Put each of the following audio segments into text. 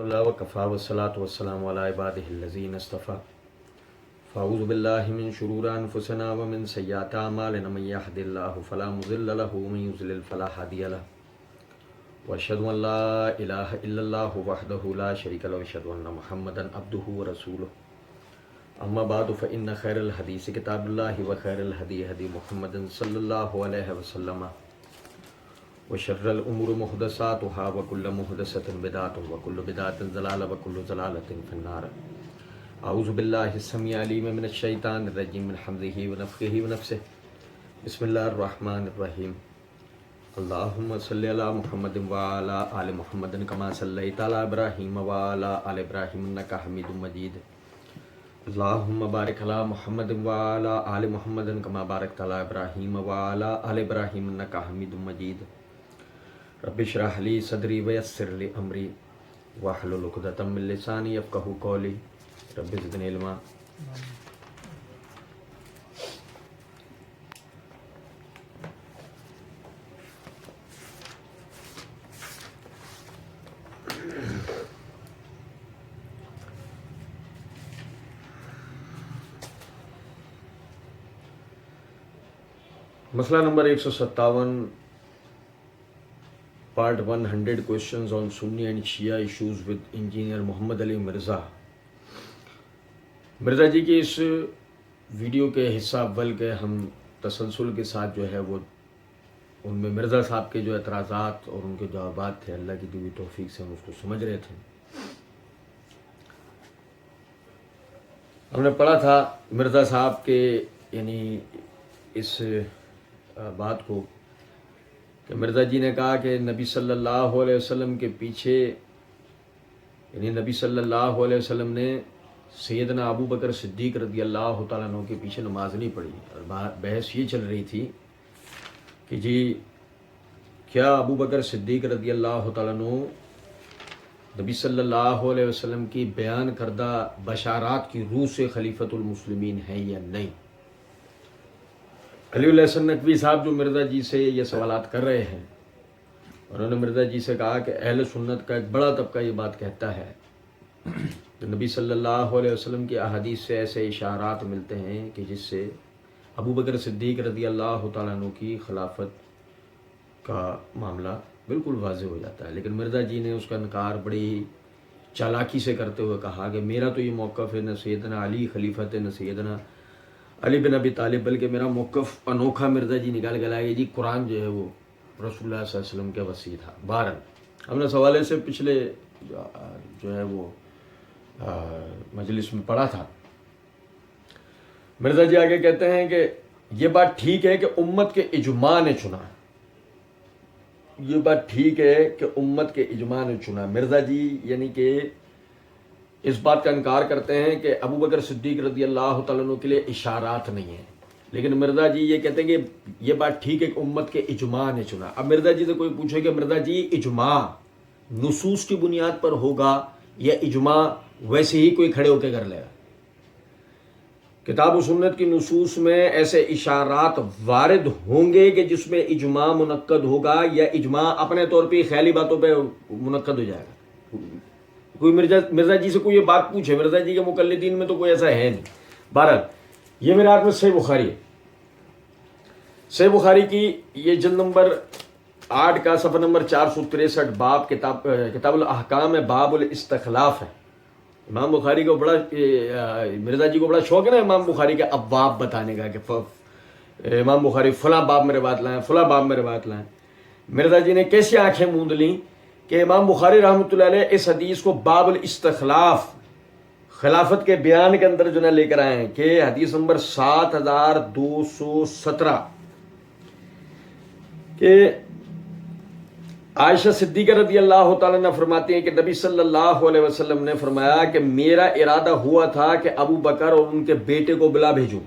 اللہ وکفا والصلاۃ والسلام علی عبادہ الذین اصطفیٰ فاعوذ باللہ من شرور انفسنا ومن سیئات اعمالنا من یہد اللہ فلا مضل له ومن یضلل فلا ہادی له واشهد ان لا الہ الا اللہ وحدہ لا شریک له واشهد ان محمدا عبدہ ورسولہ اما بعد فان خیر الحدیث کتاب اللہ وخیر الہدی ہدی محمد صلی اللہ علیہ وسلم وشر الامور محدثاتها وكل محدثة بدعة وكل بدعة ضلالة وكل ضلالة في النار. اعوذ باللہ السمیع العلیم من الشیطان الرجیم من حمزه ونفخه ونفثه. بسم اللہ الرحمن الرحیم. اللہم صلی علی محمد وعلی آل محمد کما صلیت علی ابراہیم وعلی آل ابراہیم انک حمید مجید. اللہم بارک علی محمد وعلی آل محمد کما بارکت علی ابراہیم وعلی آل ابراہیم انک حمید مجید. رب اشرح لی صدری ویسر لی امری واحلل عقدۃ من لسانی یفقہوا قولی رب زدنی علما. مسئلہ number 157 Part 100 questions on Sunni and Shia issues with Engineer محمد علی مرزا. مرزا جی کے اس ویڈیو کے حصہ اول کے ہم تسلسل کے ساتھ جو ہے وہ ان میں مرزا صاحب کے جو اعتراضات اور ان کے جوابات تھے اللہ کی دی ہوئی توفیق سے ہم اس کو سمجھ رہے تھے. ہم نے پڑھا تھا مرزا صاحب کے یعنی اس بات کو کہ مرزا جی نے کہا کہ نبی صلی اللہ علیہ وسلم کے پیچھے یعنی نبی صلی اللہ علیہ وسلم نے سیدنا ابو بکر صدیق رضی اللہ تعالیٰ عنہ کے پیچھے نماز نہیں پڑھی. اور بحث یہ چل رہی تھی کہ جی کیا ابو بکر صدیق رضی اللہ تعالیٰ عنہ نبی صلی اللہ علیہ وسلم کی بیان کردہ بشارات کی روح سے خلیفۃ المسلمین ہیں یا نہیں. علی الحسن نقوی صاحب جو مرزا جی سے یہ سوالات کر رہے ہیں انہوں نے مرزا جی سے کہا کہ اہل سنت کا ایک بڑا طبقہ یہ بات کہتا ہے کہ نبی صلی اللہ علیہ وسلم کی احادیث سے ایسے اشارات ملتے ہیں کہ جس سے ابو بکر صدیق رضی اللہ تعالیٰ عنہ کی خلافت کا معاملہ بالکل واضح ہو جاتا ہے. لیکن مرزا جی نے اس کا انکار بڑی چالاکی سے کرتے ہوئے کہا کہ میرا تو یہ موقف ہے نہ سیدنا علی خلیفت ہے نہ سیدنا علی بن ابی طالب بلکہ میرا موقف انوکھا. مرزا جی نکال کے لائے جی قرآن جو ہے وہ رسول اللہ صلی اللہ علیہ وسلم کے وسیع تھا. بہرحال ہم نے سوالے سے پچھلے جو ہے وہ مجلس میں پڑھا تھا. مرزا جی آگے کہتے ہیں کہ یہ بات ٹھیک ہے کہ امت کے اجماع نے چنا. یہ بات ٹھیک ہے کہ امت کے اجماع نے چنا. مرزا جی یعنی کہ اس بات کا انکار کرتے ہیں کہ ابو بکر صدیق رضی اللہ تعالیٰ عنہ کے لیے اشارات نہیں ہیں. لیکن مرزا جی یہ کہتے ہیں کہ یہ بات ٹھیک ہے کہ امت کے اجماع نے چنا. اب مرزا جی سے کوئی پوچھے کہ مرزا جی اجماع نصوص کی بنیاد پر ہوگا یا اجماع ویسے ہی کوئی کھڑے ہو کے کر لے گا. کتاب و سنت کی نصوص میں ایسے اشارات وارد ہوں گے کہ جس میں اجماع منعقد ہوگا یا اجماع اپنے طور پہ خیالی باتوں پہ منعقد ہو جائے گا. کوئی مرزا جی سے کوئی یہ بات پوچھے مرزا جی کے مقلدین میں تو کوئی ایسا ہے نہیں. بہرحال یہ میرے ہاتھ میں صحیح بخاری ہے. صحیح بخاری کی یہ جلد نمبر 8 کا صفحہ نمبر 463 باب کتاب الاحکام ہے باب الاستخلاف ہے. امام بخاری کو بڑا مرزا جی کو بڑا شوق ہے نا امام بخاری کے ابواب بتانے کا کہ امام بخاری فلاں باب میں روایت لائیں فلاں باب میں روایت لائیں. مرزا جی نے کیسی آنکھیں موند لیں کہ امام بخاری رحمۃ اللہ علیہ اس حدیث کو باب الاستخلاف خلافت کے بیان کے اندر جو ہے لے کر آئے ہیں کہ حدیث نمبر 7217 کہ عائشہ صدیقہ رضی اللہ تعالیٰ عنہ فرماتی ہیں کہ نبی صلی اللہ علیہ وسلم نے فرمایا کہ میرا ارادہ ہوا تھا کہ ابو بکر اور ان کے بیٹے کو بلا بھیجوں.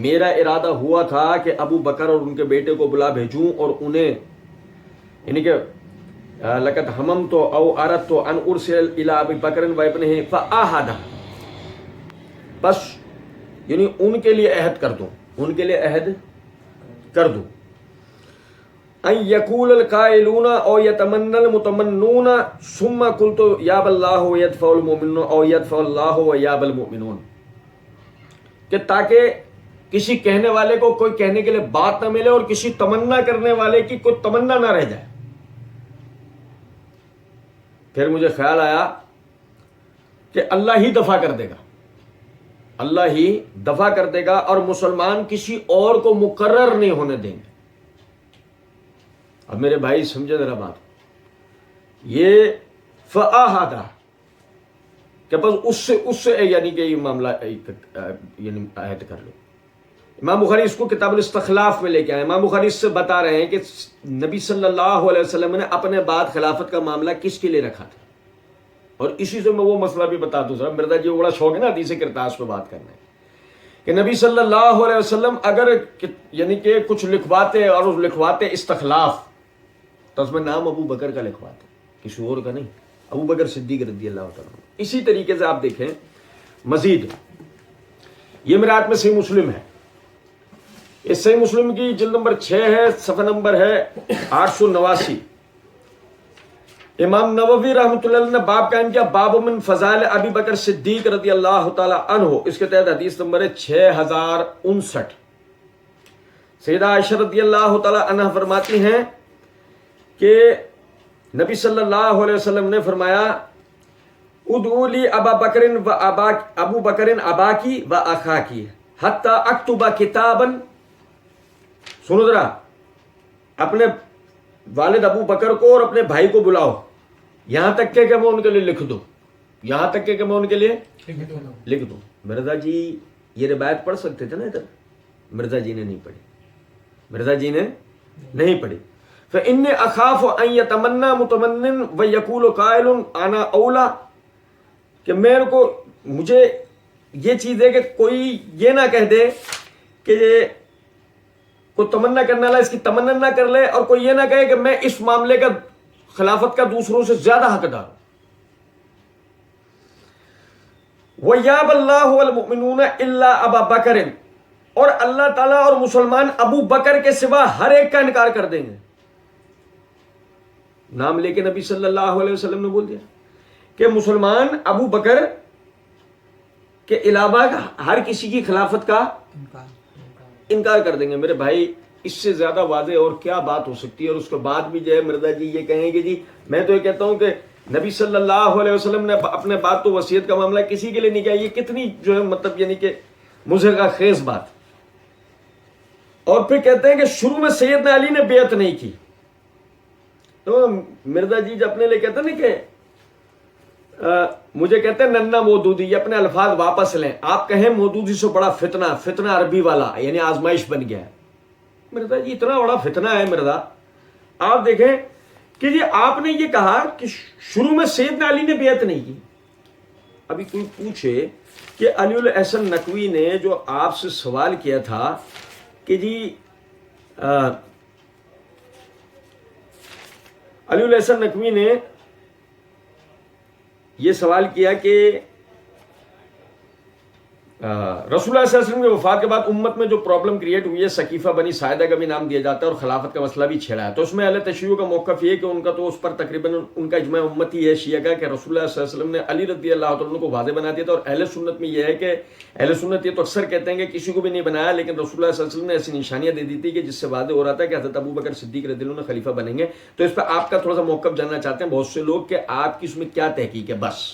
میرا ارادہ ہوا تھا کہ ابو بکر اور ان کے بیٹے کو بلا بھیجوں اور انہیں یعنی کہ لقد حممت او اردت ان ارسل الى ابی بکر و ابنہ فآہدہ بس یعنی ان کے لیے عہد کر دوں ان کے لیے عہد کر دوں. ان یقول القائلون او یتمنى المتمنون ثم قلت یاب اللہ ویدفع المؤمنون او یدفع اللہ ویاب المؤمنون، کہ تاکہ کسی کہنے والے کو کوئی کہنے کے لیے بات نہ ملے اور کسی تمنا کرنے والے کی کوئی تمنا نہ رہ جائے۔ پھر مجھے خیال آیا کہ اللہ ہی دفع کر دے گا، اللہ ہی دفع کر دے گا اور مسلمان کسی اور کو مقرر نہیں ہونے دیں گے۔ اب میرے بھائی سمجھے ذرا بات، یہ فآہدہ کہ بس اس سے یعنی کہ یہ معاملہ یعنی آیت کر لو۔ امام بخاری اس کو کتاب الاستخلاف میں لے کے آئے۔ امام بخاری اس سے بتا رہے ہیں کہ نبی صلی اللہ علیہ وسلم نے اپنے بعد خلافت کا معاملہ کس کے لیے رکھا تھا، اور اسی سے میں وہ مسئلہ بھی بتا دوں ذرا۔ مرزا جی کو بڑا شوق ہے نا حدیث کرتاس پہ بات کرنا ہے کہ نبی صلی اللہ علیہ وسلم اگر یعنی کہ کچھ لکھواتے اور اس لکھواتے استخلاف تو اس میں نام ابو بکر کا لکھواتے، کسی اور کا نہیں، ابو بکر صدیق رضی اللہ تعالیٰ عنہ۔ اسی طریقے سے آپ دیکھیں مزید، یہ میرے ہاتھ میں صحیح مسلم ہے، اس صحیح مسلم کی جلد نمبر 6 ہے، صفحہ نمبر ہے 889۔ امام نووی رحمۃ اللہ علیہ نے باب قائم کیا، باب من فضائل ابی بکر صدیق رضی اللہ تعالی عنہ، اس کے تحت حدیث نمبر ہے 6059۔ سیدہ عائشہ رضی اللہ تعالی عنہ فرماتی ہیں کہ نبی صلی اللہ علیہ وسلم نے فرمایا، ادعو لی ابا بکر و ابو بکر اباکی و اخاکی حتی اکتب کتابا، سنو ذرا، اپنے والد ابو بکر کو اور اپنے بھائی کو بلاؤ، یہاں تک کہ میں ان کے لیے لکھ دوں، یہاں تک کہ میں ان کے لیے لکھ دوں۔ مرزا جی یہ روایت پڑھ سکتے تھے نا ادھر، مرزا جی نے نہیں پڑھی، مرزا جی نے نہیں پڑھی۔ فإني أخاف أن يتمنى متمن ويقول قائل أنا أولى، کہ میرے کو مجھے یہ چیز ہے کہ کوئی یہ نہ کہہ دے کہ کوئی تمنا کرنے والا اس کی تمنا نہ کر لے، اور کوئی یہ نہ کہے کہ میں اس معاملے کا خلافت کا دوسروں سے زیادہ حقدار ہوں۔ وَيَابَ اللَّهُ وَالْمُؤْمِنُونَ إِلَّا أَبَا بَكْرٍ، اور اللہ تعالیٰ اور مسلمان ابو بکر کے سوا ہر ایک کا انکار کر دیں گے۔ نام لے کے نبی صلی اللہ علیہ وسلم نے بول دیا کہ مسلمان ابو بکر کے علاوہ ہر کسی کی خلافت کا انکار کر دیں گے۔ میرے بھائی اس سے زیادہ واضح اور کیا بات ہو سکتی ہے؟ اور اس کے بعد بھی جو ہے مرزا جی یہ کہیں گے جی، میں تو یہ کہتا ہوں کہ نبی صلی اللہ علیہ وسلم نے اپنے بات تو وصیت کا معاملہ کسی کے لیے نہیں کیا۔ یہ کتنی جو ہے مطلب یعنی کہ مضحکہ خیز بات۔ اور پھر کہتے ہیں کہ شروع میں سیدنا علی نے بیعت نہیں کی۔ تو مرزا جی جو اپنے لیے کہتے ہیں نا کہ مجھے کہتے ہیں ننا مودودی، یہ اپنے الفاظ واپس لیں، آپ کہیں مودودی سے بڑا فتنہ عربی والا یعنی آزمائش بن گیا ہے۔ مرزا جی اتنا بڑا فتنہ ہے مرزا، آپ دیکھیں کہ جی آپ نے یہ کہا کہ شروع میں سیدنا علی نے بیعت نہیں کی۔ ابھی کوئی پوچھے کہ علی الحسن نقوی نے جو آپ سے سوال کیا تھا کہ جی علی الحسن نقوی نے یہ سوال کیا کہ رسول اللہ صلی اللہ علیہ وسلم کی وفات کے بعد امت میں جو پرابلم کریٹ ہوئی ہے، سقیفہ بنی ساعدہ کا بھی نام دیا جاتا ہے اور خلافت کا مسئلہ بھی چھیڑا ہے، تو اس میں اہل تشیع کا موقف یہ ہے کہ ان کا تو اس پر تقریباً ان کا اجماع امتی ہے شیعہ کا کہ رسول اللہ صلی اللہ علیہ وسلم نے علی رضی اللہ عنہ کو واضح بنا دیا تھا۔ اور اہل سنت میں یہ ہے کہ اہل سنت یہ تو اکثر کہتے ہیں کہ کسی کو بھی نہیں بنایا، لیکن رسول اللہ صلی اللہ علیہ وسلم نے ایسی نشانیاں دے دی تھی کہ جس سے واضح ہو رہا تھا کہ حضرت ابو بکر صدیق رضی اللہ عنہ خلیفہ بنیں گے۔ تو اس پہ آپ کا تھوڑا سا موقف جاننا چاہتے ہیں بہت سے لوگ کہ آپ کی اس میں کیا تحقیق ہے۔ بس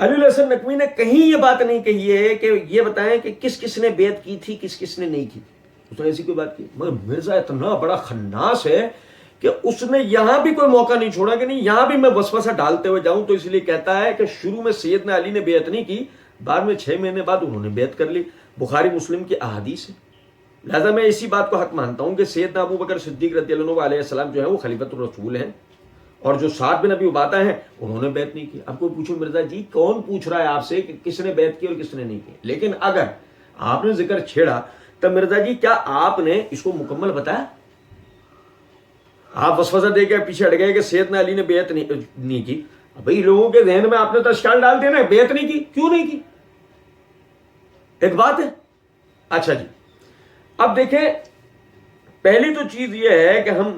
علی الحسن نقوی نے کہیں یہ بات نہیں کہی ہے کہ یہ بتائیں کہ کس کس نے بیعت کی تھی کس کس نے نہیں کی تھی، اس نے ایسی کوئی بات کی۔ مگر مرزا اتنا بڑا خناس ہے کہ اس نے یہاں بھی کوئی موقع نہیں چھوڑا کہ نہیں یہاں بھی میں وسوسہ ڈالتے ہوئے جاؤں، تو اس لیے کہتا ہے کہ شروع میں سیدنا علی نے بیعت نہیں کی، بعد میں 6 مہینے بعد انہوں نے بیعت کر لی۔ بخاری مسلم کی احادیث ہے، لہذا میں اسی بات کو حق مانتا ہوں کہ سیدنا ابو بکر صدیق رضی اللہ عنہ علیہ السلام جو ہے وہ خلیفۃ الرسول ہیں، اور جو سعد بن ابی عبادہ ہیں انہوں نے بیعت نہیں کی۔ اب کوئی پوچھو مرزا جی کون پوچھ رہا ہے آپ سے کہ کس نے بیعت کی اور کس نے نہیں کی؟ لیکن اگر آپ نے ذکر چھیڑا تو مرزا جی کیا آپ نے اس کو مکمل بتایا؟ آپ وسوسہ دے کے پیچھے ہٹ گئے کہ سیدنا علی نے بیعت نہیں کی۔ بھائی لوگوں کے ذہن میں آپ نے تو اشکال ڈال دیا نا، بیعت نہیں کی، کیوں نہیں کی؟ ایک بات ہے۔ اچھا جی اب دیکھیں پہلی تو چیز یہ ہے کہ ہم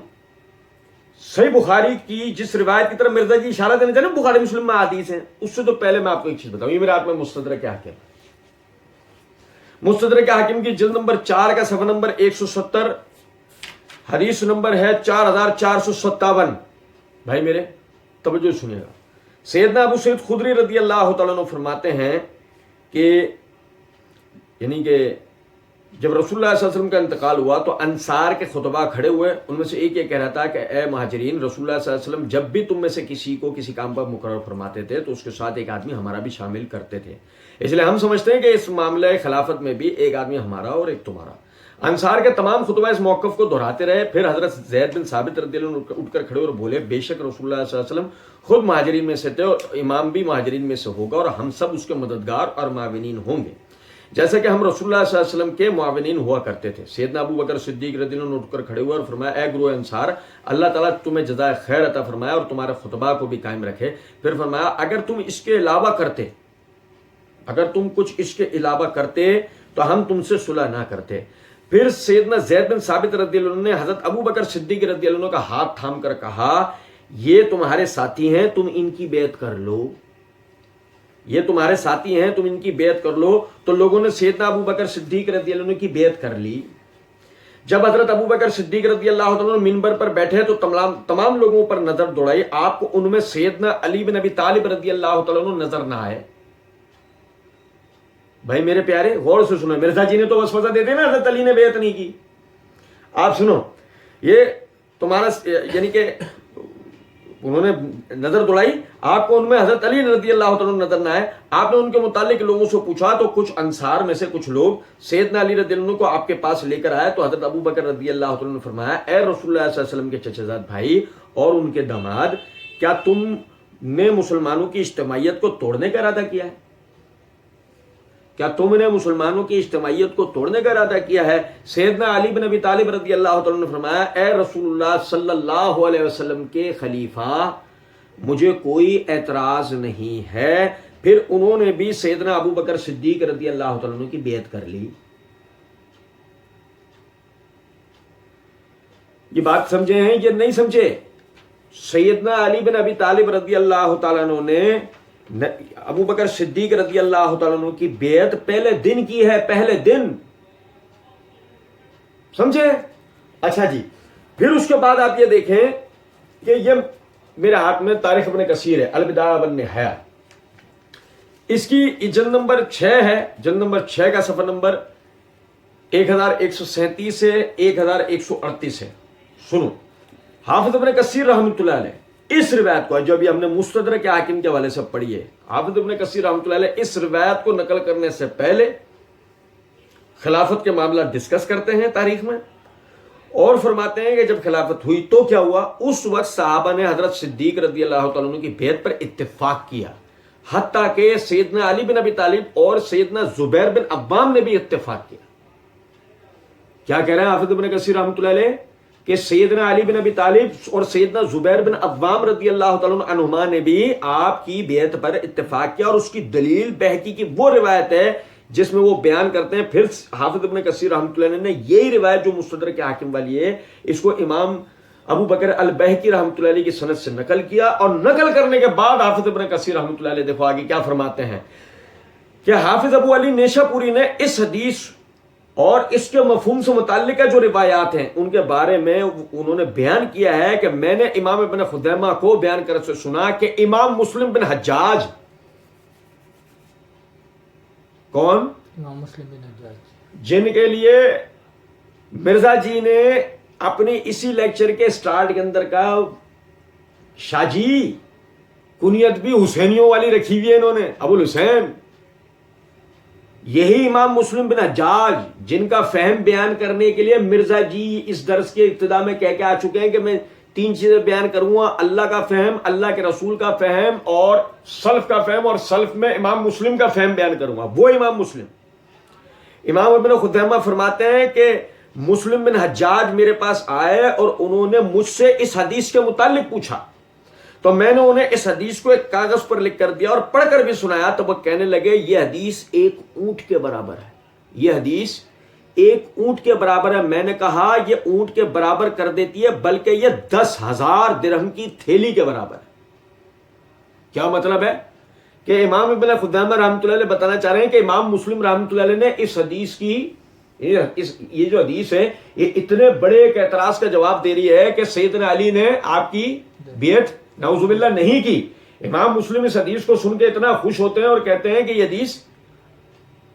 صحیح بخاری کی جس روایت کی طرف مرزا جی اشارہ دینا چاہتے ہیں بخاری مسلم میں حدیث ہیں، اس سے تو پہلے میں آپ کو ایک چیز بتاؤں، یہ میرے ہاتھ میں مستدرک حاکم، مستدرک حاکم کی جلد نمبر 4 کا صفحہ نمبر 170، حدیث نمبر ہے 4457۔ بھائی میرے توجہ سنیے گا، سیدنا ابو سعید خدری رضی اللہ تعالیٰ عنہ فرماتے ہیں کہ یعنی کہ جب رسول اللہ صلی اللہ علیہ وسلم کا انتقال ہوا تو انصار کے خطبہ کھڑے ہوئے، ان میں سے ایک یہ کہہ رہا تھا کہ اے مہاجرین، رسول اللہ صلی اللہ علیہ وسلم جب بھی تم میں سے کسی کو کسی کام پر مقرر فرماتے تھے تو اس کے ساتھ ایک آدمی ہمارا بھی شامل کرتے تھے، اس لیے ہم سمجھتے ہیں کہ اس معاملہ خلافت میں بھی ایک آدمی ہمارا اور ایک تمہارا۔ انصار کے تمام خطبہ اس موقف کو دہراتے رہے، پھر حضرت زید بن ثابت رضی اللہ عنہ اٹھ کر کھڑے اور بولے بے شک رسول اللہ صلی اللہ علیہ وسلم خود مہاجرین میں سے تھے اور امام بھی مہاجرین میں سے ہوگا اور ہم سب اس کے مددگار اور معاونین ہوں گے جیسے کہ ہم رسول اللہ صلی اللہ علیہ وسلم کے معاونین ہوا کرتے تھے۔ سیدنا ابو بکر صدیق رضی اللہ عنہ اٹھ کر کھڑے ہوئے اور فرمایا اے گروہ انصار، اللہ تعالیٰ تمہیں جزائے خیر عطا فرمایا اور تمہارے خطبہ کو بھی قائم رکھے۔ پھر فرمایا اگر تم اس کے علاوہ کرتے، اگر تم کچھ اس کے علاوہ کرتے تو ہم تم سے صلح نہ کرتے۔ پھر سیدنا زید بن ثابت رضی اللہ عنہ نے حضرت ابو بکر صدیق رضی اللہ عنہ کا ہاتھ تھام کر کہا یہ تمہارے ساتھی ہیں، تم ان کی بیعت کر لو، یہ تمہارے ساتھی ہیں، تم ان کی بیعت کر لو۔ تو لوگوں نے سیدنا ابو بکر صدیق رضی اللہ عنہ کی بیعت کر لی۔ جب حضرت ابو بکر صدیق رضی اللہ عنہ منبر پر بیٹھے تو تمام لوگوں پر نظر دوڑائی، آپ کو ان میں سیدنا علی بن ابی طالب رضی اللہ عنہ نظر نہ آئے۔ بھائی میرے پیارے غور سے سنو، مرزا جی نے تو وسوسہ دیتے نا حضرت علی نے بیعت نہیں کی، آپ سنو، یہ تمہارا یعنی کہ انہوں نے نظر دوڑائی، آپ کو ان میں حضرت علی رضی اللہ عنہ نظر نہ آئے۔ آپ نے ان کے متعلق لوگوں سے پوچھا تو کچھ انصار میں سے کچھ لوگ سیدنا علی رضی اللہ عنہ کو آپ کے پاس لے کر آئے تو حضرت ابو بکر رضی اللہ عنہ نے فرمایا اے رسول اللہ صلی اللہ علیہ وسلم کے چچا زاد بھائی اور ان کے داماد، کیا تم نے مسلمانوں کی اجتماعیت کو توڑنے کا ارادہ کیا ہے؟ کیا تم نے مسلمانوں کی اجتماعیت کو توڑنے کا ارادہ کیا ہے؟ سیدنا علی بن ابی طالب رضی اللہ عنہ نے فرمایا اے رسول اللہ صلی اللہ علیہ وسلم کے خلیفہ، مجھے کوئی اعتراض نہیں ہے۔ پھر انہوں نے بھی سیدنا ابو بکر صدیق رضی اللہ عنہ کی بیعت کر لی۔ یہ بات سمجھے ہیں یہ نہیں سمجھے؟ سیدنا علی بن ابی طالب رضی اللہ تعالیٰ عنہ نے ابو بکر صدیق رضی اللہ تعالیٰ عنہ کی بیعت پہلے دن کی ہے، پہلے دن، سمجھے؟ اچھا جی، پھر اس کے بعد آپ یہ دیکھیں کہ یہ میرے ہاتھ میں تاریخ ابن کثیر ہے، البدایہ والنہایہ، اس کی جلد نمبر 6 ہے، جلد نمبر 6 کا صفحہ نمبر 1137 سے 1138 ہے۔ سنو، حافظ ابن کثیر رحمۃ اللہ علیہ اس روایت کو جو ابھی ہم نے مستدرک حاکم کے حوالے سے پڑھی ہے، حافظ ابن کثیر رحمۃ اللہ علیہ اس روایت کو نقل کرنے سے پہلے خلافت کے معاملہ ڈسکس کرتے ہیں تاریخ میں اور فرماتے ہیں کہ جب خلافت ہوئی تو کیا ہوا، اس وقت صحابہ نے حضرت صدیق رضی اللہ تعالیٰ عنہ کی بیعت پر اتفاق کیا، حتیٰ کہ سیدنا علی بن ابی طالب اور سیدنا زبیر بن عوام نے بھی اتفاق کیا۔ کیا کہہ رہے ہیں حافظ ابن کثیر رحمۃ اللہ علیہ کہ سیدنا علی بن ابی طالب اور سیدنا زبیر بن عوام رضی اللہ تعالیٰ عنہما نے بھی آپ کی بیعت پر اتفاق کیا، اور اس کی دلیل بہقی کی وہ روایت ہے جس میں وہ بیان کرتے ہیں۔ پھر حافظ ابن کثیر رحمۃ اللہ علیہ نے یہی روایت جو مستدرک حاکم والی ہے اس کو امام ابو بکر البہقی رحمۃ اللہ علیہ کی سند سے نقل کیا، اور نقل کرنے کے بعد حافظ ابن کثیر رحمۃ اللہ علیہ دیکھو آگے کیا فرماتے ہیں کہ حافظ ابو علی نیشا پوری نے اس حدیث اور اس کے مفہوم سے متعلقہ جو روایات ہیں ان کے بارے میں انہوں نے بیان کیا ہے کہ میں نے امام ابن خزیمہ کو بیان کر سے سنا کہ امام مسلم بن حجاج، کون؟ امام مسلم بن حجاج، جن کے لیے مرزا جی نے اپنی اسی لیکچر کے سٹارٹ کے اندر کہا شاہ جی کنیت بھی حسینیوں والی رکھی ہوئی ہے انہوں نے، ابو الحسین، یہی امام مسلم بن حجاج جن کا فہم بیان کرنے کے لیے مرزا جی اس درس کے ابتدا میں کہہ کے آ چکے ہیں کہ میں 3 چیزیں بیان کروں گا، اللہ کا فہم، اللہ کے رسول کا فہم اور سلف کا فہم، اور سلف میں امام مسلم کا فہم بیان کروں گا۔ وہ امام مسلم، امام ابن خزیمہ فرماتے ہیں کہ مسلم بن حجاج میرے پاس آئے اور انہوں نے مجھ سے اس حدیث کے متعلق پوچھا، تو میں نے انہیں اس حدیث کو ایک کاغذ پر لکھ کر دیا اور پڑھ کر بھی سنایا، تو وہ کہنے لگے یہ حدیث ایک اونٹ کے برابر ہے، یہ حدیث ایک اونٹ کے برابر ہے. میں نے کہا یہ اونٹ کے برابر کر دیتی ہے بلکہ یہ 10,000 درہم کی تھیلی کے برابر ہے. کیا مطلب ہے کہ امام ابن خزیمہ رحمۃ اللہ علیہ بتانا چاہ رہے ہیں کہ امام مسلم رحمۃ اللہ علیہ نے اس حدیث کی یہ جو حدیث ہے یہ اتنے بڑے ایک اعتراض کا جواب دے رہی ہے کہ سیدنا علی نے آپ کی بیعت نعوذ باللہ نہیں کی. امام مسلم اس حدیث کو سن کے اتنا خوش ہوتے ہیں اور کہتے ہیں کہ یہ حدیث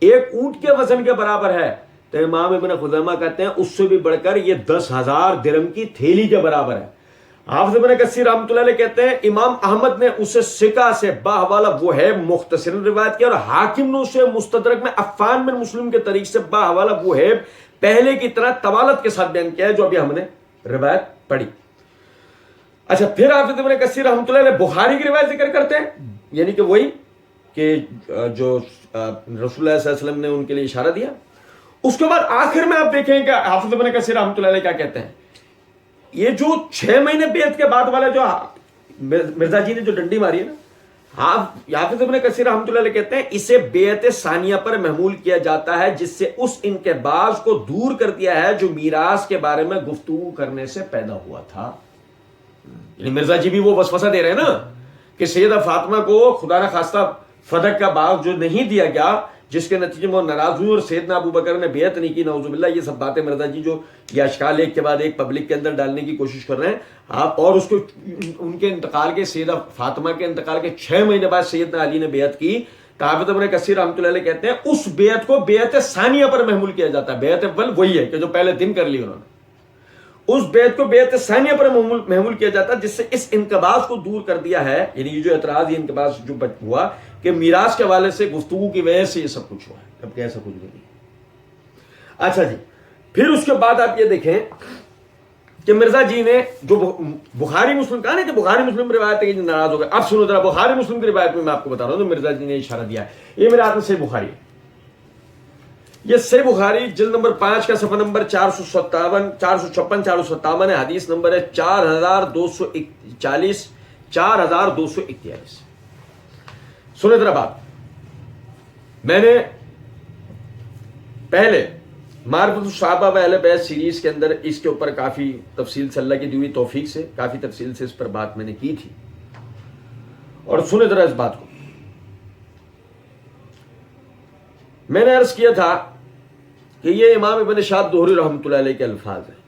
ایک اونٹ کے وزن کے برابر ہے. تو امام ابن خزیمہ کہتے ہیں اس سے بھی بڑھ کر یہ 10,000 درہم کی تھیلی کے برابر ہے. حافظ ابن کثیر رحمۃ اللہ علیہ کہتے ہیں امام احمد نے اسے ثقہ سے باحوالہ وہ ہے مختصر روایت کی اور حاکم نے اسے مستدرک میں عفان بن مسلم کے طریق سے باحوالہ وہ ہے پہلے کی طرح طوالت کے ساتھ بیان کیا ہے جو ابھی ہم نے روایت پڑھی. اچھا پھر حافظ ابن کثیر رحمۃ اللہ علیہ بخاری کی روایت ذکر کرتے ہیں یعنی کہ وہی کہ جو رسول اللہ صلی اللہ علیہ وسلم نے ان کے لیے اشارہ دیا. اس کے بعد آخر میں آپ دیکھیں کہ حافظ ابن کثیر رحمۃ اللہ علیہ کیا کہتے ہیں. یہ جو 6 مہینے بیعت کے بعد والا جو مرزا جی نے جو ڈنڈی ماری ہے نا حافظ ابن کثیر رحمۃ اللہ علیہ کہتے ہیں اسے بیعت ثانیہ پر محمول کیا جاتا ہے جس سے اس انقباض کو دور کر دیا ہے جو میراث کے بارے میں گفتگو کرنے سے پیدا ہوا تھا. یعنی مرزا جی بھی وہ وسوسہ دے رہے ہیں نا کہ سیدہ فاطمہ کو خدا نہ خواستہ فدق کا باغ جو نہیں دیا گیا جس کے نتیجے میں وہ ناراض ہوئی اور سیدنا ابو بکر نے بیعت نہیں کی نعوذ باللہ. یہ سب باتیں مرزا جی جو یہ اشکال ایک کے بعد ایک پبلک کے اندر ڈالنے کی کوشش کر رہے ہیں آپ. اور اس کو ان کے انتقال کے سیدہ فاطمہ کے انتقال کے 6 مہینے بعد سیدنا علی نے بیعت کی. حافظ ابن کثیر رحمۃ اللہ علیہ کہتے ہیں اس بیعت کو بیعت ثانیہ پر محمول کیا جاتا ہے. بیعت اول وہی ہے کہ جو پہلے دن کر لی انہوں نے. اس بیعت کو بیعت ثانیہ پر محمول کیا جاتا ہے جس سے اس انقباض کو دور کر دیا ہے. یعنی یہ جو اعتراض یہ انقباض جو ہوا کہ میراث کے حوالے سے گفتگو کی وجہ سے یہ سب کچھ ہوا ہے. اب کہ ایسا کچھ بھی نہیں. اچھا جی پھر اس کے بعد آپ یہ دیکھیں کہ مرزا جی نے جو بخاری مسلم کہا نا کہ بخاری مسلم روایت ہے کہ ناراض ہو گئے. اب سنو ذرا بخاری مسلم کی روایت میں آپ کو بتا رہا ہوں تو مرزا جی نے اشارہ دیا ہے. یہ میرے ہاتھ میں صحیح بخاری ہے. یہ صحیح بخاری جلد نمبر 5 کا صفحہ نمبر 457 456 457 ہے. حدیث نمبر ہے 4240 4241. سنیں ذرا بات. میں نے پہلے معرفت الصحابہ و اہل بیت سیریز کے اندر اس کے اوپر کافی تفصیل سے اللہ کی دی ہوئی توفیق سے کافی تفصیل سے اس پر بات میں نے کی تھی. اور سنیں ذرا اس بات کو. میں نے عرض کیا تھا کہ یہ امام ابن شہاب ظہری رحمۃ اللہ علیہ کے الفاظ ہیں.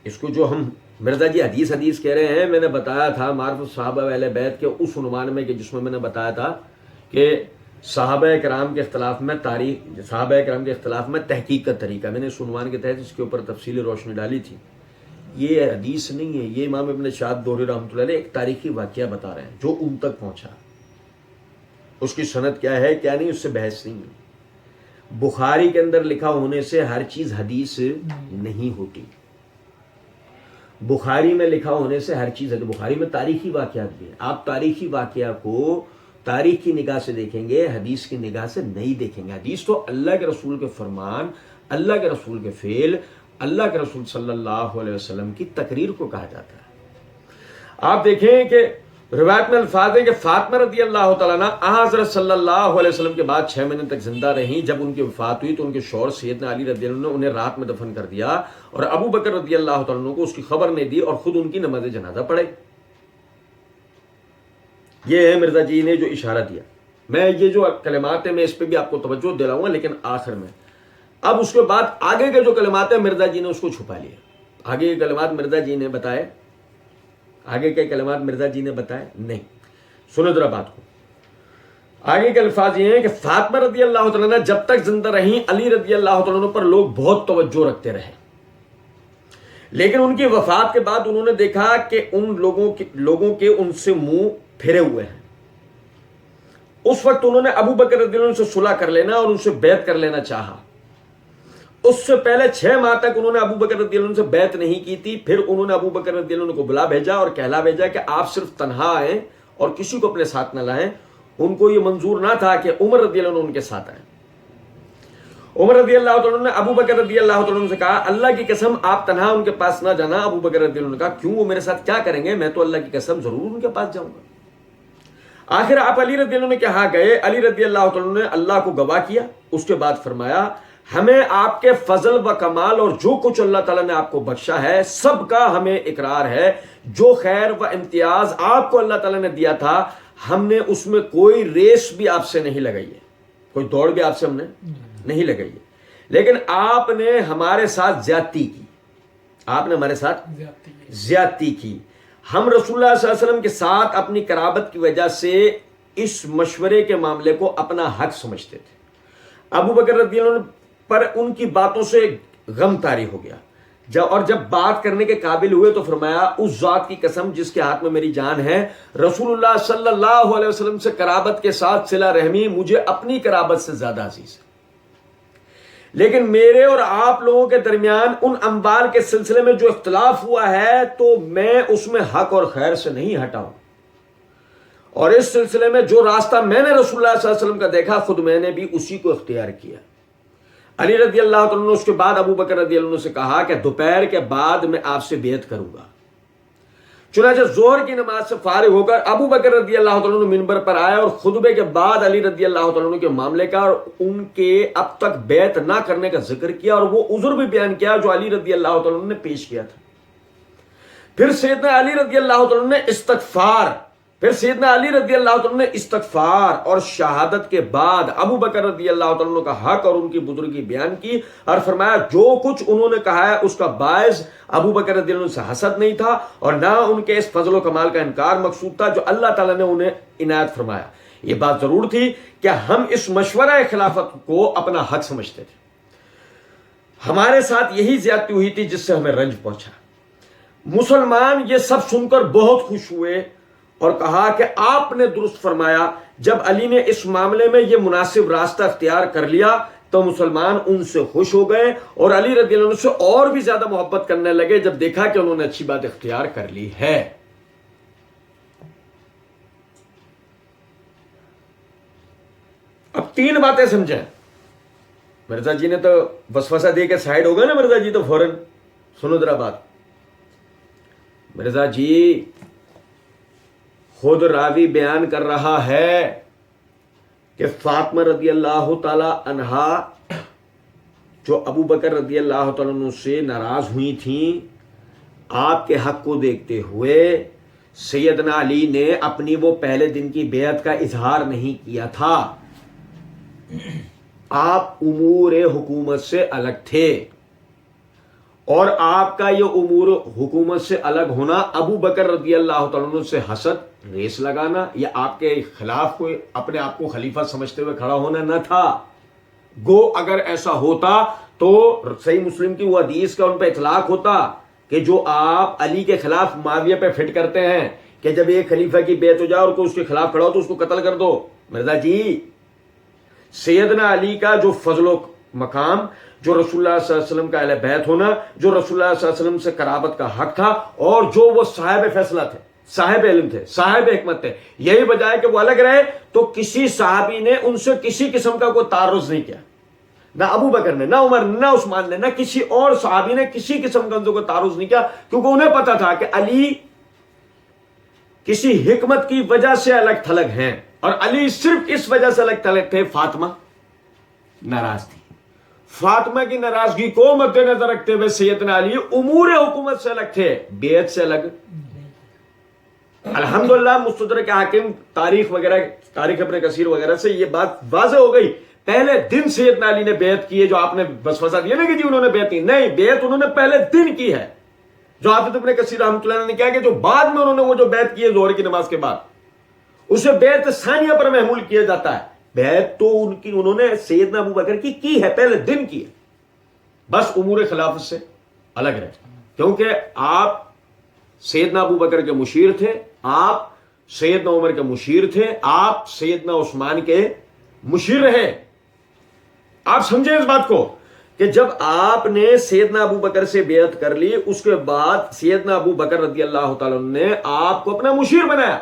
اس کو جو ہم مرزا جی حدیث کہہ رہے ہیں میں نے بتایا تھا معرفت صحابہ و اہل بیت کے اس عنوان میں کہ جس میں نے بتایا تھا کہ صحابہ کرام کے اختلاف میں تحقیق کا طریقہ. میں نے اس عنوان کے تحت اس کے اوپر تفصیلی روشنی ڈالی تھی. یہ حدیث نہیں ہے, یہ امام ابن شہاب ظہری رحمۃ اللہ علیہ ایک تاریخی واقعہ بتا رہے ہیں جو ان تک پہنچا. اس کی سند کیا ہے کیا نہیں اس سے بحث نہیں ہے. بخاری کے اندر لکھا ہونے سے ہر چیز حدیث نہیں ہوتی. بخاری میں لکھا ہونے سے ہر چیز بخاری میں تاریخی واقعات بھی ہیں. آپ تاریخی واقعہ کو تاریخ کی نگاہ سے دیکھیں گے, حدیث کی نگاہ سے نہیں دیکھیں گے. حدیث تو اللہ کے رسول کے فرمان, اللہ کے رسول کے فعل, اللہ کے رسول صلی اللہ علیہ وسلم کی تقریر کو کہا جاتا ہے. آپ دیکھیں کہ روایت میں الفاظ ہیں کہ فاطمہ رضی اللہ تعالیٰ عنہ حضرت صلی اللہ علیہ وسلم کے بعد 6 مہینے تک زندہ رہیں. جب ان کی وفات ہوئی تو ان کے شوہر سیدنا علی رضی اللہ عنہ نے انہیں رات میں دفن کر دیا اور ابو بکر رضی اللہ تعالیٰ عنہ کو اس کی خبر نہیں دی اور خود ان کی نماز جنازہ پڑھے. یہ ہے مرزا جی نے جو اشارہ دیا. میں یہ جو کلمات ہیں میں اس پہ بھی آپ کو توجہ دلاؤں گا لیکن آخر میں. اب اس کے بعد آگے کے جو کلمات ہیں مرزا جی نے اس کو چھپا لیا. آگے کے کلمات مرزا جی نے بتائے, آگے کے کلمات مرزا جی نے بتائے نہیں. سنو ذرا بات کو. آگے کے الفاظ یہ ہیں کہ فاطمہ رضی اللہ تعالیٰ عنہ جب تک زندہ رہیں علی رضی اللہ تعالیٰ عنہ پر لوگ بہت توجہ رکھتے رہے, لیکن ان کی وفات کے بعد انہوں نے دیکھا کہ ان لوگوں کے ان سے منہ پھرے ہوئے ہیں. اس وقت انہوں نے ابو بکر رضی اللہ عنہ سے صلح کر لینا اور ان سے بیعت کر لینا چاہا. اس سے پہلے 6 ماہ تک انہوں نے ابو بکر رضی اللہ عنہ سے بیعت نہیں کی تھی. پھر انہوں نے ابو بکر رضی اللہ عنہ کو بلا بھیجا اور کہلا بھیجا کہ آپ صرف تنہا آئیں اور کسی کو اپنے ساتھ نہ لائیں. ان کو یہ منظور نہ تھا کہ عمر رضی اللہ عنہ ان کے ساتھ آئیں. عمر رضی اللہ تعالیٰ نے ابو بکر رضی اللہ تعالیٰ عنہ سے کہا اللہ کی قسم آپ تنہا ان کے پاس نہ جانا. ابو بکر رضی اللہ عنہ نے کہا کیوں, وہ میرے ساتھ کیا کریں گے, میں تو اللہ کی قسم ضرور ان کے پاس جاؤں گا. آخر آپ علی رضی اللہ عنہ کے ہاں گئے. علی رضی اللہ تعالیٰ نے اللہ کو گواہ کیا. اس کے بعد فرمایا ہمیں آپ کے فضل و کمال اور جو کچھ اللہ تعالیٰ نے آپ کو بخشا ہے سب کا ہمیں اقرار ہے. جو خیر و امتیاز آپ کو اللہ تعالیٰ نے دیا تھا ہم نے اس میں کوئی ریس بھی آپ سے نہیں لگائی ہے, کوئی دوڑ بھی آپ سے ہم نے نہیں لگائی ہے, لیکن آپ نے ہمارے ساتھ زیادتی کی, آپ نے ہمارے ساتھ زیادتی کی. ہم رسول اللہ صلی اللہ علیہ وسلم کے ساتھ اپنی قرابت کی وجہ سے اس مشورے کے معاملے کو اپنا حق سمجھتے تھے. ابو بکر رضی اللہ عنہ پر ان کی باتوں سے غم طاری ہو گیا, جب بات کرنے کے قابل ہوئے تو فرمایا اس ذات کی قسم جس کے ہاتھ میں میری جان ہے, رسول اللہ صلی اللہ علیہ وسلم سے قرابت کے ساتھ صلہ رحمی مجھے اپنی قرابت سے زیادہ عزیز ہے, لیکن میرے اور آپ لوگوں کے درمیان ان اموال کے سلسلے میں جو اختلاف ہوا ہے تو میں اس میں حق اور خیر سے نہیں ہٹا ہوں, اور اس سلسلے میں جو راستہ میں نے رسول اللہ صلی اللہ علیہ وسلم کا دیکھا خود میں نے بھی اسی کو اختیار کیا. علی رضی اللہ عنہ نے اس کے بعد ابو بکر رضی اللہ عنہ سے کہا کہ دوپہر کے بعد میں آپ سے بیعت کروں گا. چنانچہ ظہر کی نماز سے فارغ ہو کر ابو بکر رضی اللہ عنہ منبر پر آئے اور خطبے کے بعد علی رضی اللہ عنہ کے معاملے کا اور ان کے اب تک بیعت نہ کرنے کا ذکر کیا اور وہ عذر بھی بیان کیا جو علی رضی اللہ عنہ نے پیش کیا تھا. پھر سیدنا علی رضی اللہ عنہ نے استغفار اور شہادت کے بعد ابو بکر رضی اللہ عنہ کا حق اور ان کی بزرگی بیان کی اور فرمایا جو کچھ انہوں نے کہا ہے اس کا باعث ابو بکر رضی اللہ عنہ سے حسد نہیں تھا اور نہ ان کے اس فضل و کمال کا انکار مقصود تھا جو اللہ تعالیٰ نے انہیں عنایت فرمایا. یہ بات ضرور تھی کہ ہم اس مشورہ خلافت کو اپنا حق سمجھتے تھے. ہمارے ساتھ یہی زیادتی ہوئی تھی جس سے ہمیں رنج پہنچا. مسلمان یہ سب سن کر بہت خوش ہوئے اور کہا کہ آپ نے درست فرمایا. جب علی نے اس معاملے میں یہ مناسب راستہ اختیار کر لیا تو مسلمان ان سے خوش ہو گئے اور علی رضی اللہ عنہ سے اور بھی زیادہ محبت کرنے لگے جب دیکھا کہ انہوں نے اچھی بات اختیار کر لی ہے. اب 3 باتیں سمجھیں. مرزا جی نے تو وسوسہ دے کے سائڈ ہو گئے نا, مرزا جی تو فوراً سنو ذرا بات. مرزا جی خود راوی بیان کر رہا ہے کہ فاطمہ رضی اللہ تعالی عنہا جو ابو بکر رضی اللہ تعالیٰ عنہ سے ناراض ہوئی تھیں آپ کے حق کو دیکھتے ہوئے سیدنا علی نے اپنی وہ پہلے دن کی بیعت کا اظہار نہیں کیا تھا. آپ امور حکومت سے الگ تھے اور آپ کا یہ امور حکومت سے الگ ہونا ابو بکر رضی اللہ تعالیٰ عنہ سے حسد ریس لگانا یا آپ کے خلاف کوئی اپنے آپ کو خلیفہ سمجھتے ہوئے کھڑا ہونا نہ تھا. گو اگر ایسا ہوتا تو صحیح مسلم کی وہ حدیث کا ان پہ اطلاق ہوتا کہ جو آپ علی کے خلاف معاویہ پہ فٹ کرتے ہیں کہ جب ایک خلیفہ کی بیعت ہو جائے اور کوئی اس کے خلاف کھڑا ہو تو اس کو قتل کر دو. مرزا جی سیدنا علی کا جو فضل و مقام, جو رسول اللہ صلی اللہ علیہ وسلم کا اہل بیت ہونا, جو رسول اللہ صلی اللہ علیہ وسلم سے قرابت کا حق تھا اور جو وہ صاحب فیصلہ تھے, صاحب علم تھے, صاحب حکمت تھے, یہی بجائے کہ وہ الگ رہے تو کسی صحابی نے ان سے کسی قسم کا کوئی تعرض نہیں کیا. نہ ابو بکر نے, نہ عمر, نہ عثمان نے, نہ کسی اور صحابی نے کسی قسم کا ان سے کوئی تعرض نہیں کیا, کیونکہ انہیں پتا تھا کہ علی کسی حکمت کی وجہ سے الگ تھلگ ہیں اور علی صرف اس وجہ سے الگ تھلگ تھے فاطمہ ناراض تھی. فاطمہ کی ناراضگی کو مد نظر رکھتے ہوئے سیدنا علی امور حکومت سے الگ تھے, بیعت سے الگ. الحمدللہ مستدرک حاکم تاریخ وغیرہ, تاریخ ابن کثیر وغیرہ سے یہ بات واضح ہو گئی. پہلے دن سیدنا علی نے بیعت کی ہے, جو آپ نے وسوسہ دیا نا کہ جی انہوں نے بیعت نہیں, بیعت انہوں نے پہلے دن کی ہے. جو حافظ ابن کثیر رحمۃ اللہ نے کہا کہ جو بعد میں انہوں نے وہ جو بیعت کی ہے ظہر کی نماز کے بعد, اسے بیعت ثانیہ پر محمول کیا جاتا ہے. بیعت تو انہوں نے سیدنا ابو بکر کی ہے, پہلے دن کی ہے, بس امور خلافت سے الگ رہے, کیونکہ آپ سیدنا ابو بکر کے مشیر تھے, آپ سیدنا عمر کے مشیر تھے, آپ سیدنا عثمان کے مشیر رہے. آپ سمجھیں اس بات کو کہ جب آپ نے سیدنا ابو بکر سے بیعت کر لی, اس کے بعد سیدنا ابو بکر رضی اللہ تعالیٰ نے آپ کو اپنا مشیر بنایا.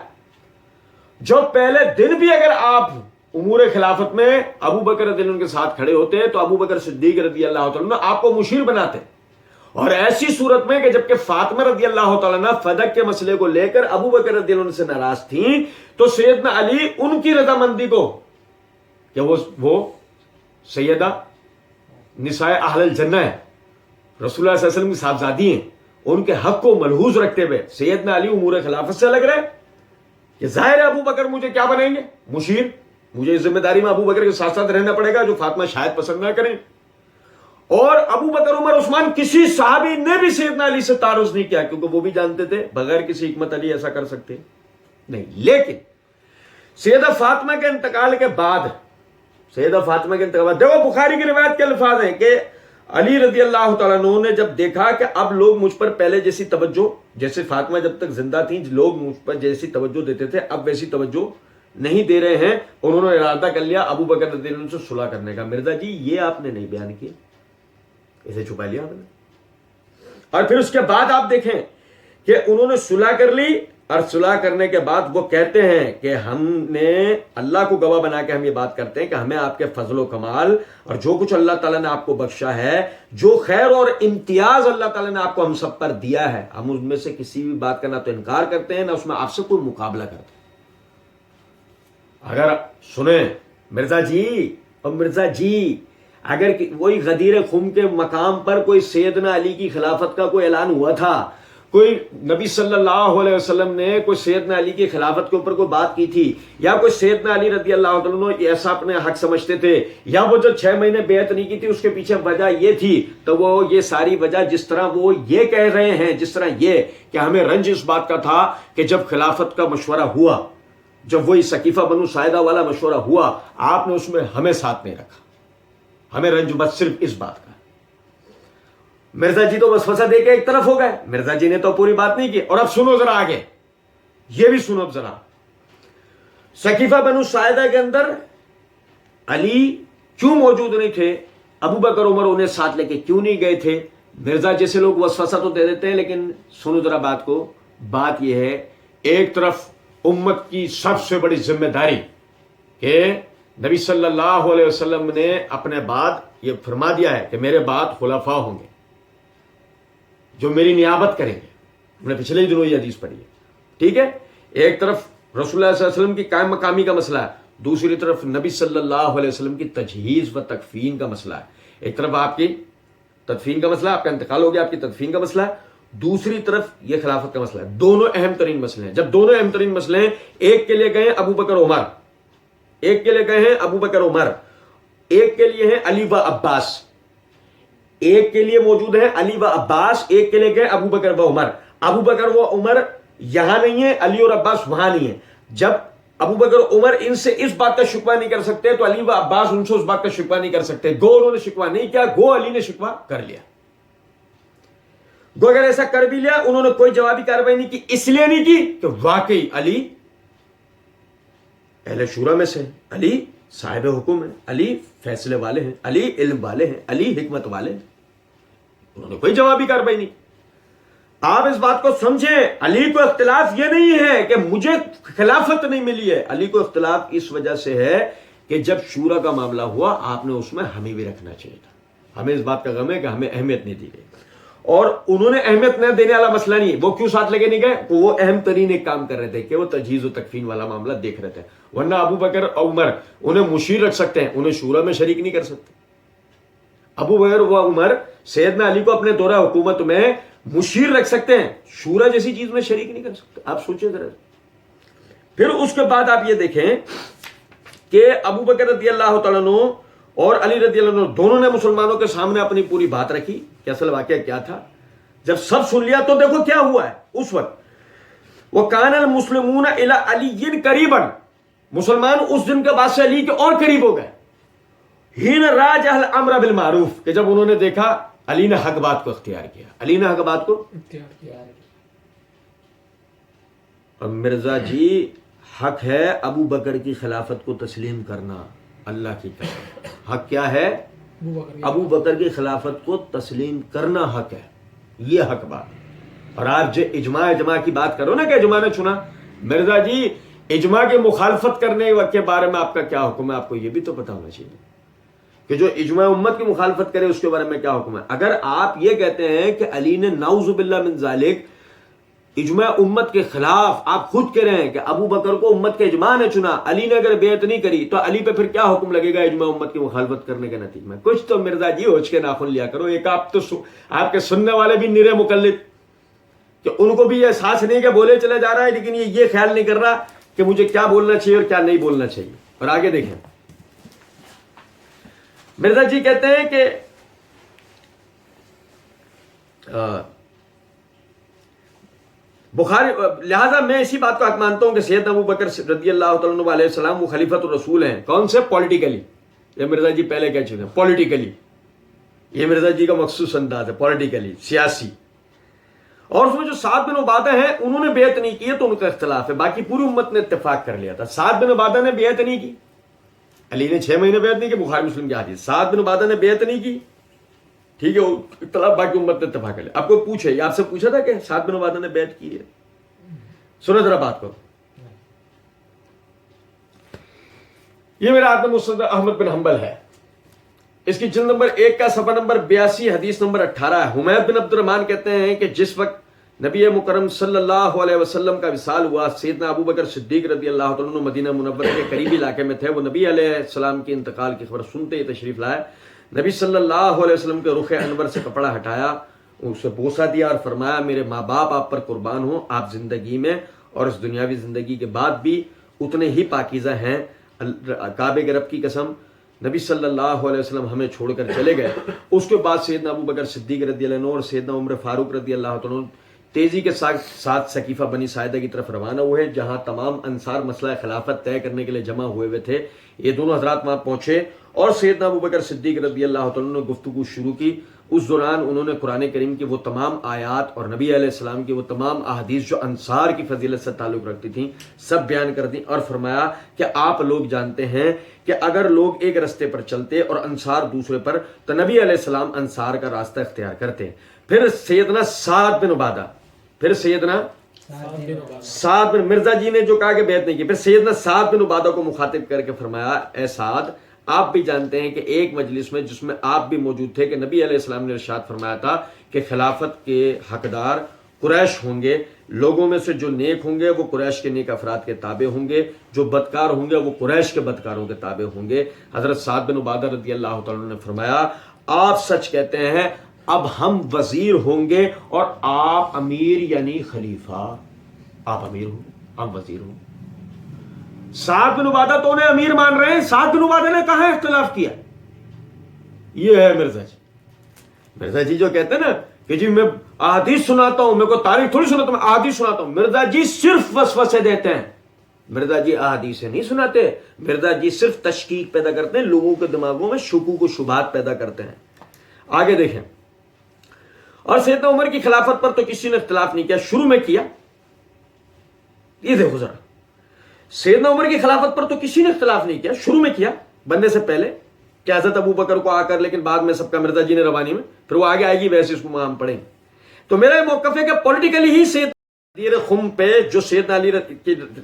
جو پہلے دن بھی اگر آپ امور خلافت میں ابو بکر رضی اللہ عنہ کے ساتھ کھڑے ہوتے تو ابو بکر صدیق رضی اللہ تعالیٰ آپ کو مشیر بناتے. اور ایسی صورت میں کہ جبکہ فاطمہ رضی اللہ تعالیٰ فدق کے مسئلے کو لے کر ابو بکر رضی اللہ عنہ سے ناراض تھیں تو سیدنا علی ان کی رضامندی کو کہ وہ سیدہ نسائے اہل الجنہ ہیں، رسول اللہ صلی اللہ علیہ وسلم کی صاحبزادی ہیں، ان کے حق کو ملحوظ رکھتے ہوئے سیدنا علی امور خلافت سے لگ رہے کہ ظاہر ہے ابو بکر مجھے کیا بنائیں گے، مشیر، مجھے اس ذمہ داری میں ابو بکر کے ساتھ ساتھ رہنا پڑے گا جو فاطمہ شاید پسند نہ کریں. اور ابو بکر عمر عثمان کسی صحابی نے بھی سیدنا علی سے تعارض نہیں کیا، کیونکہ وہ بھی جانتے تھے بغیر کسی حکمت علی ایسا کر سکتے نہیں. لیکن سیدہ فاطمہ کے انتقال کے بعد دیکھو بخاری کی روایت کے الفاظ ہیں کہ علی رضی اللہ تعالیٰ عنہ نے جب دیکھا کہ اب لوگ مجھ پر پہلے جیسی توجہ، جیسے فاطمہ جب تک زندہ تھیں لوگ مجھ پر جیسی توجہ دیتے تھے اب ویسی توجہ نہیں دے رہے ہیں، انہوں نے ارادہ کر لیا ابو بکر رضی اللہ عنہ سے صلح کرنے کا. مرزا جی یہ آپ نے نہیں بیان کیا، اسے چھپا لیا آپ نے. اور پھر اس کے بعد آپ دیکھیں کہ انہوں نے صلح کر لی، اور صلح کرنے کے بعد وہ کہتے ہیں کہ ہم نے اللہ کو گواہ بنا کے ہم یہ بات کرتے ہیں کہ ہمیں آپ کے فضل و کمال اور جو کچھ اللہ تعالیٰ نے آپ کو بخشا ہے، جو خیر اور امتیاز اللہ تعالیٰ نے آپ کو ہم سب پر دیا ہے، ہم ان میں سے کسی بھی بات کا نہ تو انکار کرتے ہیں نہ اس میں آپ سے کوئی مقابلہ کرتے ہیں. اگر سنیں مرزا جی اگر وہی غدیر خم کے مقام پر کوئی سیدنا علی کی خلافت کا کوئی اعلان ہوا تھا، کوئی نبی صلی اللہ علیہ وسلم نے کوئی سیدنا علی کی خلافت کے اوپر کوئی بات کی تھی، یا کوئی سیدنا علی رضی اللہ عنہ ایسا اپنے حق سمجھتے تھے، یا وہ جو 6 مہینے بیعت نہیں کی تھی اس کے پیچھے وجہ یہ تھی، تو وہ یہ ساری وجہ جس طرح وہ یہ کہہ رہے ہیں، جس طرح یہ کہ ہمیں رنج اس بات کا تھا کہ جب خلافت کا مشورہ ہوا، جب وہی سقیفہ بنو ساعدہ والا مشورہ ہوا، آپ نے اس میں ہمیں ساتھ نہیں رکھا، ہمیں رنج بس صرف اس بات کا. مرزا جی تو وسوسہ دے کے ایک طرف ہو گئے، مرزا جی نے تو پوری بات نہیں کی. اور اب سنو ذرا آگے، یہ بھی سنو ذرا. سقیفہ بنو ساعدہ کے اندر علی کیوں موجود نہیں تھے، ابو بکر عمر انہیں ساتھ لے کے کیوں نہیں گئے تھے؟ مرزا جیسے لوگ وسوسہ تو دے دیتے ہیں، لیکن سنو ذرا بات کو. بات یہ ہے، ایک طرف امت کی سب سے بڑی ذمہ داری کہ نبی صلی اللہ علیہ وسلم نے اپنے بعد یہ فرما دیا ہے کہ میرے بعد خلفاء ہوں گے جو میری نیابت کریں گے. ہم نے پچھلے ہی دنوں یہ حدیث پڑھی ہے، ٹھیک ہے. ایک طرف رسول اللہ صلی اللہ علیہ وسلم کی قائم مقامی کا مسئلہ ہے، دوسری طرف نبی صلی اللہ علیہ وسلم کی تجہیز و تکفین کا مسئلہ ہے. ایک طرف آپ کی تدفین کا مسئلہ، آپ کا انتقال ہو گیا، آپ کی تدفین کا مسئلہ ہے، دوسری طرف یہ خلافت کا مسئلہ ہے. دونوں اہم ترین مسئلے ہیں. جب دونوں اہم ترین مسئلے ہیں، ایک کے لیے گئے ابو بکر عمر، ایک کے لیے گئے ہیں ابو بکر عمر، ایک کے لیے ہیں علی و عباس. ایک کے لیے موجود ہیں علی و عباس، ایک کے لیے گئے ابو بکر و عمر. ابو بکر و عمر یہاں نہیں ہے، علی اور عباس وہاں نہیں ہے. جب ابو بکر عمر ان سے اس بات کا شکوہ نہیں کر سکتے تو علی و عباس ان سے اس بات کا شکوہ نہیں کر سکتے. گو انہوں نے شکوہ نہیں کیا، گو علی نے شکوہ کر لیا. گو اگر ایسا کر بھی لیا، انہوں نے کوئی جوابی کارروائی نہیں کی. اس لیے نہیں کی کہ واقعی علی اہل شورا میں سے ہیں، علی صاحب حکم ہیں، علی فیصلے والے ہیں، علی علم والے ہیں، علی حکمت والے ہیں. انہوں نے کوئی جوابی کارروائی نہیں. آپ اس بات کو سمجھیں، علی کو اختلاف یہ نہیں ہے کہ مجھے خلافت نہیں ملی ہے، علی کو اختلاف اس وجہ سے ہے کہ جب شورا کا معاملہ ہوا آپ نے اس میں ہمیں بھی رکھنا چاہیے تھا. ہمیں اس بات کا غم ہے کہ ہمیں اہمیت نہیں دی گئی، اور انہوں نے اہمیت نہ دینے والا مسئلہ نہیں. وہ کیوں ساتھ لے کے نہیں گئے؟ وہ اہم ترین ایک کام کر رہے تھے کہ وہ تجہیز و تکفین والا معاملہ دیکھ رہے تھے. ورنہ ابو بکر اور عمر انہیں مشیر رکھ سکتے ہیں، انہیں شورا میں شریک نہیں کر سکتے. ابو بکر و عمر سیدنا علی کو اپنے دورہ حکومت میں مشیر رکھ سکتے ہیں، شورا جیسی چیز میں شریک نہیں کر سکتے. آپ سوچیں ذرا. پھر اس کے بعد آپ یہ دیکھیں کہ ابو بکر رضی اللہ تعالیٰ عنہ اور علی رضی اللہ عنہ دونوں نے مسلمانوں کے سامنے اپنی پوری بات رکھی کہ اصل واقعہ کیا تھا. جب سب سن لیا تو دیکھو کیا ہوا ہے اس وقت. وَكَانَ الْمُسْلِمُونَ إِلَىٰ عَلِيٍّ قَرِيبًا، مسلمان اس دن کے بعد سے علی کے اور قریب ہو گئے. حِينَ رَاجَعَ الْأَمْرَ بِالْمَعْرُوفِ، کہ جب انہوں نے دیکھا علی نے حق بات کو اختیار کیا، علی نے حق بات کو اختیار کیا. اور مرزا جی حق ہے ابو بکر کی خلافت کو تسلیم کرنا. اللہ کی قسم حق کیا ہے؟ ابو بکر کی خلافت کو تسلیم کرنا حق ہے. یہ حق بات. اور آپ جو اجماع کی بات کرو نا کہ اجماع نے چنا، مرزا جی اجماع کی مخالفت کرنے کے بارے میں آپ کا کیا حکم ہے؟ آپ کو یہ بھی تو پتا ہونا چاہیے کہ جو اجماع امت کی مخالفت کرے اس کے بارے میں کیا حکم ہے. اگر آپ یہ کہتے ہیں کہ علی نے نعوذ باللہ من ذالک اجماع امت کے خلاف آپ خود کہہ رہے ہیں کہ ابو بکر کو امت کے اجماع نے چنا، علی نے اگر بیعت نہیں کری تو علی پہ پھر کیا حکم لگے گا اجماع امت کی مخالفت کرنے کے نتیجے میں؟ کچھ تو مرزا جی ہوش کے ناخن لیا کرو. ایک آپ تو آپ کے سننے والے بھی نرے مقلد کہ ان کو بھی یہ احساس نہیں کہ بولے چلے جا رہا ہے، لیکن یہ خیال نہیں کر رہا کہ مجھے کیا بولنا چاہیے اور کیا نہیں بولنا چاہیے. اور آگے دیکھیں مرزا جی کہتے ہیں کہ بخاری، لہذا میں اسی بات کو حق مانتا ہوں کہ سیدنا ابو بکر رضی اللہ تعالیٰ عنہ علیہ السلام وہ خلیفۃ الرسول ہیں. کون سے؟ پولیٹیکلی. یہ مرزا جی پہلے کہہ چکے ہیں پولیٹیکلی. یہ مرزا جی کا مخصوص انداز ہے، پولیٹیکلی، سیاسی. اور اس میں جو سعد بن عبادہ ہیں انہوں نے بیعت نہیں کی ہے تو ان کا اختلاف ہے، باقی پوری امت نے اتفاق کر لیا تھا. سعد بن عبادہ نے بیعت نہیں کی، علی نے 6 مہینے بیعت نہیں کی، بخاری مسلم کی حدیث. سعد بن عبادہ نے بیعت نہیں کی، ٹھیک ہے، اختلاف باقی امت نے اتفاق کر لیا. آپ کو پوچھے، یہ آپ سے پوچھا تھا کہ سعد بن عبادہ نے بیعت کی ہے؟ سنو ذرا بات کو. یہ میرا آدم مسند احمد بن حنبل ہے، اس کی جلد نمبر 1 کا صفحہ نمبر 82 حدیث نمبر 18 ہے. حمید بن عبد الرحمن کہتے ہیں کہ جس وقت نبی مکرم صلی اللہ علیہ وسلم کا وصال ہوا، سیدنا ابو بکر صدیق رضی اللہ تعالیٰ عنہ مدینہ منورہ کے قریبی علاقے میں تھے. وہ نبی علیہ السلام کے انتقال کی خبر سنتے ہی تشریف لائے. نبی صلی اللہ علیہ وسلم کے رخ انور سے کپڑا ہٹایا، اسے بوسہ دیا اور فرمایا میرے ماں باپ آپ پر قربان ہوں، آپ زندگی میں اور اس دنیاوی زندگی کے بعد بھی اتنے ہی پاکیزہ ہیں. کعبے کے رب کی قسم نبی صلی اللہ علیہ وسلم ہمیں چھوڑ کر چلے گئے. اس کے بعد سیدنا ابو بکر صدیق رضی اللہ عنہ اور سیدنا عمر فاروق رضی اللہ عنہ تیزی کے ساتھ سقیفہ بنی ساعدہ کی طرف روانہ ہوئے، جہاں تمام انصار مسئلہ خلافت طے کرنے کے لیے جمع ہوئے تھے. یہ دونوں حضرات وہاں پہنچے اور سیدنا ابو بکر صدیق رضی اللہ عنہ نے گفتگو شروع کی. اس دوران انہوں نے قرآن کریم کی وہ تمام آیات اور نبی علیہ السلام کی وہ تمام احادیث جو انصار کی فضیلت سے تعلق رکھتی تھیں سب بیان کر دیں اور فرمایا کہ آپ لوگ جانتے ہیں کہ اگر لوگ ایک راستے پر چلتے اور انصار دوسرے پر تو نبی علیہ السلام انصار کا راستہ اختیار کرتے. پھر سیدنا سعد بن عبادہ، پھر سیدنا سعد بن، مرزا جی نے جو کہا کہ بیعت نہیں کی، پھر سیدنا سعد بن عبادہ کو مخاطب کر کے فرمایا اے سعد، آپ بھی جانتے ہیں کہ ایک مجلس میں جس میں آپ بھی موجود تھے کہ نبی علیہ السلام نے ارشاد فرمایا تھا کہ خلافت کے حقدار قریش ہوں گے، لوگوں میں سے جو نیک ہوں گے وہ قریش کے نیک افراد کے تابع ہوں گے، جو بدکار ہوں گے وہ قریش کے بدکاروں کے تابع ہوں گے. حضرت سعد بن عبادہ رضی اللہ تعالیٰ نے فرمایا آپ سچ کہتے ہیں، اب ہم وزیر ہوں گے اور آپ امیر یعنی خلیفہ. آپ امیر ہوں، ہم وزیر ہوں. سعد بن عبادہ تو انہیں امیر مان رہے ہیں، سعد بن عبادہ نے کہاں اختلاف کیا؟ یہ ہے مرزا جی. مرزا جی جو کہتے ہیں نا کہ جی میں احادیث سناتا ہوں، میرے کو تاریخ تھوڑی سناتا ہوں، میں احادیث سناتا ہوں. مرزا جی صرف وسوسے دیتے ہیں، مرزا جی احادیث نہیں سناتے. مرزا جی صرف تشکیک پیدا کرتے ہیں، لوگوں کے دماغوں میں شکوک و شبہات پیدا کرتے ہیں. آگے دیکھیں. اور سیدنا عمر کی خلافت پر تو کسی نے اختلاف نہیں کیا، شروع میں کیا. یہ دیکھو ذرا، سیدنا عمر کی خلافت پر تو کسی نے اختلاف نہیں کیا، شروع میں کیا بننے سے پہلے کہ حضرت ابو بکر کو آ کر، لیکن بعد میں سب کا مرزا جی نے روانی میں، پھر وہ آگے آئے گی ویسے اس کو ہم پڑھیں. تو میرا یہ موقف ہے کہ پولیٹیکلی ہی غدیر خم پہ جو سیدنا علی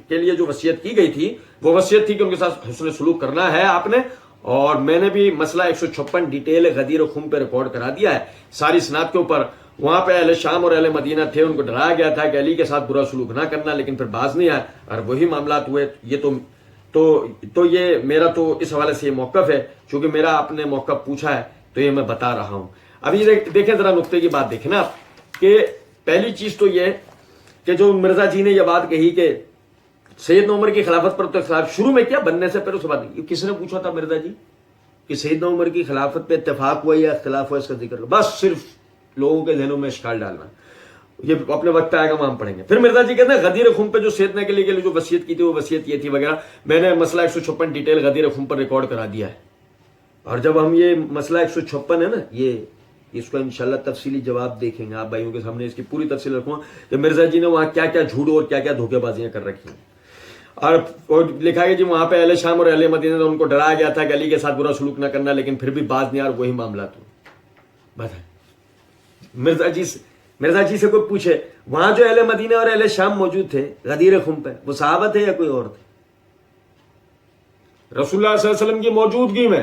کے لیے جو وصیت کی گئی تھی وہ وصیت تھی کہ ان کے ساتھ حسن سلوک کرنا ہے آپ نے. اور میں نے بھی مسئلہ 156 ڈیٹیل غدیر خم پہ ریکارڈ کرا دیا ہے ساری اسناد کے اوپر. وہاں پہ اہل شام اور اہل مدینہ تھے، ان کو ڈرایا گیا تھا کہ علی کے ساتھ برا سلوک نہ کرنا، لیکن پھر باز نہیں آیا اور وہی معاملات ہوئے. یہ تو یہ میرا تو اس حوالے سے یہ موقف ہے، چونکہ میرا آپ نے موقف پوچھا ہے تو یہ میں بتا رہا ہوں. اب یہ دیکھیں ذرا نقطے کی بات دیکھیں نا آپ، کہ پہلی چیز تو یہ کہ جو مرزا جی نے یہ بات کہی کہ سیدنا عمر کی خلافت پر تو اختلاف شروع میں کیا بننے سے پہلے اس بات نہیں. کس نے پوچھا تھا مرزا جی کہ سیدنا عمر کی خلافت پہ اتفاق ہوا یا اختلاف ہوا، اس کا ذکر کرو. بس صرف لوگوں کے ذہنوں میں اشکال ڈالنا. یہ اپنے وقت آئے گا وہاں پڑھیں گے. پھر مرزا جی کہتے ہیں غدیر خم پہ جو سیدنا کے لیے جو وصیت کی تھی وہ وصیت یہ تھی وغیرہ. میں نے مسئلہ 156 ڈیٹیل غدیر خم پر ریکارڈ کرا دیا ہے. اور جب ہم یہ مسئلہ 156 ہے نا، یہ اس کو انشاءاللہ تفصیلی جواب دیکھیں گے آپ بھائیوں کے سامنے، اس کی پوری تفصیل رکھوں گا کہ مرزا جی نے وہاں کیا کیا جھوٹ اور کیا کیا دھوکے بازیاں کر رکھی ہیں. اور لکھا گیا جی وہاں پہ اہل شام اور اہل مدینہ ان کو ڈرایا گیا تھا کہ علی کے ساتھ برا سلوک نہ کرنا، لیکن پھر بھی باز نہیں آ وہی معاملات ہوں. بتائیں مرزا جی سے کوئی پوچھے وہاں جو اہل مدینہ اور اہل شام موجود تھے غدیر خم پہ، وہ صحابہ تھے یا کوئی اور تھے؟ رسول اللہ صلی اللہ علیہ وسلم کی موجودگی میں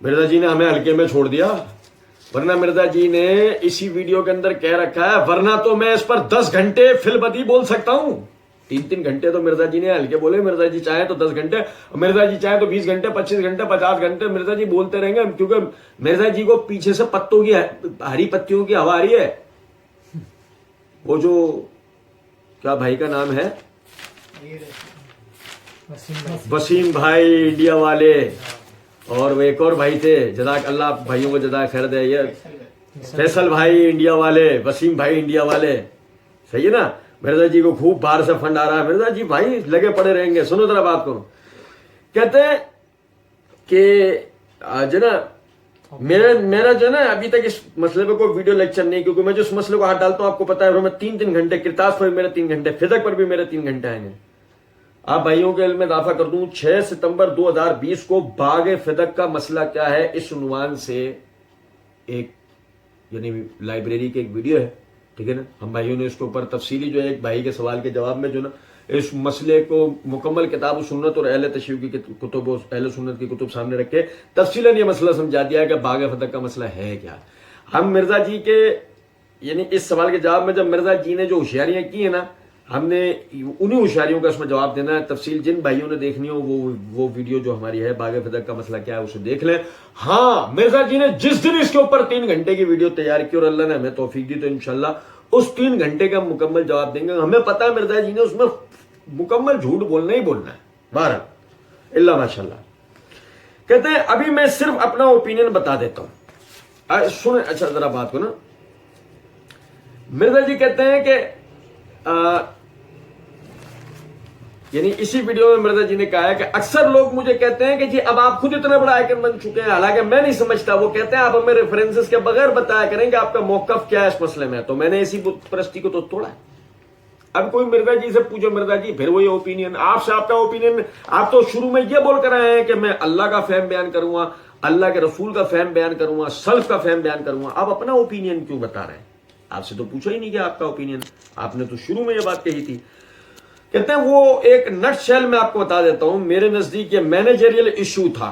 مرزا جی نے ہمیں ہلکے میں چھوڑ دیا، ورنہ مرزا جی نے اسی ویڈیو کے اندر کہہ رکھا ہے ورنہ تو میں اس پر 10 گھنٹے فی البدی بول سکتا ہوں. 3 گھنٹے تو مرزا جی نے ہلکے بولے، مرزا جی چاہیں تو 10 گھنٹے، مرزا جی چاہیں تو 20 گھنٹے، 25 گھنٹے، 50 گھنٹے مرزا جی بولتے رہیں گے، کیونکہ مرزا جی کو پیچھے سے پتوں کی ہری پتیوں کی ہوا آ رہی ہے. وہ جو کیا بھائی کا نام ہے، وسیم بھائی انڈیا والے، اور وہ ایک اور بھائی تھے، جزاک اللہ بھائیوں کو جزاک خیر دے، یہ فیصل بھائی انڈیا والے، وسیم بھائی انڈیا والے، صحیح ہے نا. مرزا جی کو خوب باہر سے فنڈ آ رہا ہے، مرزا جی بھائی لگے پڑے رہیں گے. سنو ذرا بات کو، کہتے ہیں کہ جو نا میرا جو ہے نا ابھی تک اس مسئلے پہ کوئی ویڈیو لیکچر نہیں، کیونکہ میں جو اس مسئلے کو ہاتھ ڈالتا ہوں آپ کو پتا ہے، میں 3 گھنٹے کرتاس پر بھی میرے 3 گھنٹے، فزک پر بھی میرے 3 گھنٹے آئیں گے. آپ بھائیوں کے علم میں اضافہ کر دوں، 6 ستمبر 2020 کو باغ فدق کا مسئلہ کیا ہے، اس عنوان سے ایک یعنی لائبریری کی ایک ویڈیو ہے، ٹھیک ہے نا. ہم بھائیوں نے اس کے اوپر تفصیلی جو ہے ایک بھائی کے سوال کے جواب میں جو نا اس مسئلے کو مکمل کتاب و سنت اور اہل تشیع کی کتب و اہل سنت کی کتب سامنے رکھ کے تفصیلاً یہ مسئلہ سمجھا دیا ہے کہ باغ فدق کا مسئلہ ہے کیا. ہم مرزا جی کے یعنی اس سوال کے جواب میں جب مرزا جی نے جو ہوشیاریاں کی ہیں نا، ہم نے انہی ہوشیاریوں کا اس میں جواب دینا ہے. تفصیل جن بھائیوں نے دیکھنی ہو وہ ویڈیو جو ہماری ہے باغ فدق کا مسئلہ کیا ہے اسے دیکھ لیں. ہاں مرزا جی نے جس دن اس کے اوپر 3 گھنٹے کی ویڈیو تیار کی اور اللہ نے ہمیں توفیق دی تو انشاءاللہ اس 3 گھنٹے کا مکمل جواب دیں گے. ہمیں پتا ہے مرزا جی نے اس میں مکمل جھوٹ بولنا ہی بولنا ہے، بہرحال اللہ ماشاءاللہ. کہتے ہیں ابھی میں صرف اپنا اوپینین بتا دیتا ہوں، سنیں اچھا ذرا بات کو نا. مرزا جی کہتے ہیں کہ یعنی اسی ویڈیو میں مرزا جی نے کہا ہے کہ اکثر لوگ مجھے کہتے ہیں کہ جی اب آپ خود اتنا بڑا آئیکن بن چکے ہیں، حالانکہ میں نہیں سمجھتا. وہ کہتے ہیں آپ ہمیں ریفرنسز کے بغیر بتایا کریں کہ آپ کا موقف کیا ہے اس مسئلے میں. تو میں نے اسی بت پرستی کو تو توڑا ہے. اب کوئی مرزا جی سے پوچھو، مرزا جی پھر وہی اوپینین آپ سے، آپ کا اوپینین آپ تو شروع میں یہ بول کر آئے ہیں کہ میں اللہ کا فہم بیان کروں گا، اللہ کے رسول کا فہم بیان کروں گا، سلف کا فہم بیان کروں گا. آپ اپنا اوپینین کیوں بتا رہے ہیں؟ آپ سے تو پوچھا ہی نہیں کہ آپ کا اوپینین، آپ نے تو شروع میں یہ بات کہی تھی. کہتے ہیں وہ ایک نٹ شیل میں آپ کو بتا دیتا ہوں. میرے نزدیک یہ مینیجریل ایشو تھا،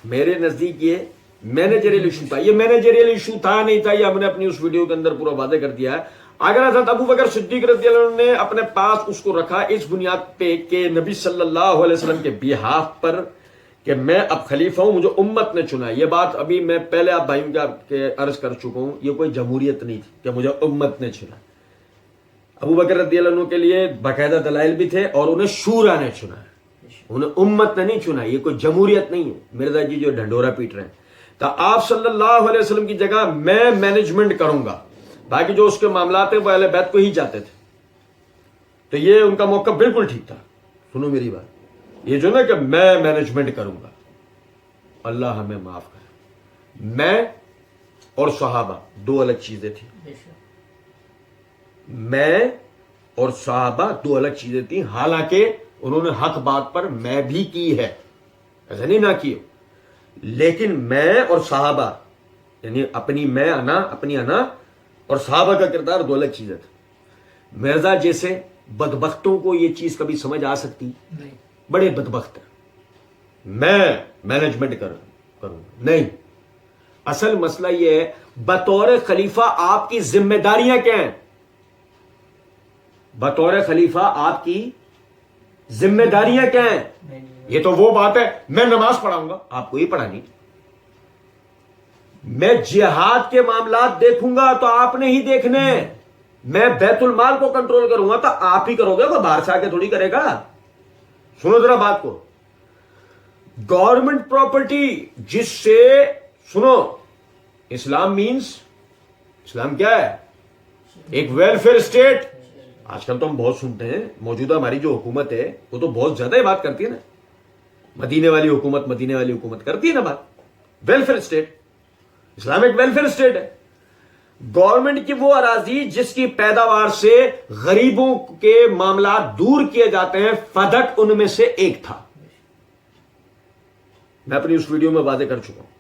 میرے نزدیک یہ مینیجریل ایشو تھا. یہ مینیجریل ایشو تھا نہیں تھا، یہ ہم نے اپنی اس ویڈیو کے اندر پورا واضح کر دیا ہے. اگر حضرت ابو بکر صدیق رضی اللہ عنہ نے اپنے پاس اس کو رکھا اس بنیاد پہ کہ نبی صلی اللہ علیہ وسلم کے بیہاف پر کہ میں اب خلیفہ ہوں، مجھے امت نے چنا. یہ بات ابھی میں پہلے آپ بھائیوں کے عرض کر چکا ہوں، یہ کوئی جمہوریت نہیں تھی کہ مجھے امت نے چنا. ابو بکر رضی اللہ عنہ کے لیے باقاعدہ دلائل بھی تھے اور انہیں شورا نے چنا ہے، انہیں امت نے نہیں چنا. یہ کوئی جمہوریت نہیں ہے. مرزا جی جو ڈھنڈورا پیٹ رہے ہیں تو آپ صلی اللہ علیہ وسلم کی جگہ میں مینجمنٹ کروں گا، باقی جو اس کے معاملات ہیں وہ اہل بیت کو ہی جاتے تھے. تو یہ ان کا موقف بالکل ٹھیک تھا. سنو میری بات، یہ جو نا کہ میں مینجمنٹ کروں گا، اللہ ہمیں معاف کرے. میں اور صحابہ دو الگ چیزیں تھیں. میں اور صحابہ دو الگ چیزیں تھیں، حالانکہ انہوں نے حق بات پر میں بھی کی ہے، ایسا نہیں نہ کی، لیکن میں اور صحابہ یعنی اپنی میں انا، اپنی انا اور صحابہ کا کردار دو الگ چیزیں تھیں. مرزا جیسے بدبختوں کو یہ چیز کبھی سمجھ آ سکتی؟ بڑے بدبخت ہیں. میں مینجمنٹ کروں نہیں. اصل مسئلہ یہ ہے بطور خلیفہ آپ کی ذمہ داریاں کیا ہیں. بطور خلیفہ آپ کی ذمہ داریاں کیا ہیں؟ یہ تو وہ بات ہے میں نماز پڑھاؤں گا، آپ کو ہی پڑھانی. میں جہاد کے معاملات دیکھوں گا تو آپ نے ہی دیکھنے. میں بیت المال کو کنٹرول کروں گا تو آپ ہی کرو گے، کوئی باہر سے آ کے تھوڑی کرے گا. سنو ذرا بات کو، گورنمنٹ پراپرٹی جس سے، سنو، اسلام مینس، اسلام کیا ہے؟ ایک ویلفیئر اسٹیٹ. آج کل تو ہم بہت سنتے ہیں، موجودہ ہماری جو حکومت ہے وہ تو بہت زیادہ ہی بات کرتی ہے نا، مدینے والی حکومت کرتی ہے نا بات. ویلفیئر اسٹیٹ، اسلام ایک ویلفیئر اسٹیٹ ہے. گورنمنٹ کی وہ اراضی جس کی پیداوار سے غریبوں کے معاملات دور کیے جاتے ہیں، فدق ان میں سے ایک تھا. میں اپنی اس ویڈیو میں واضح کر چکا ہوں.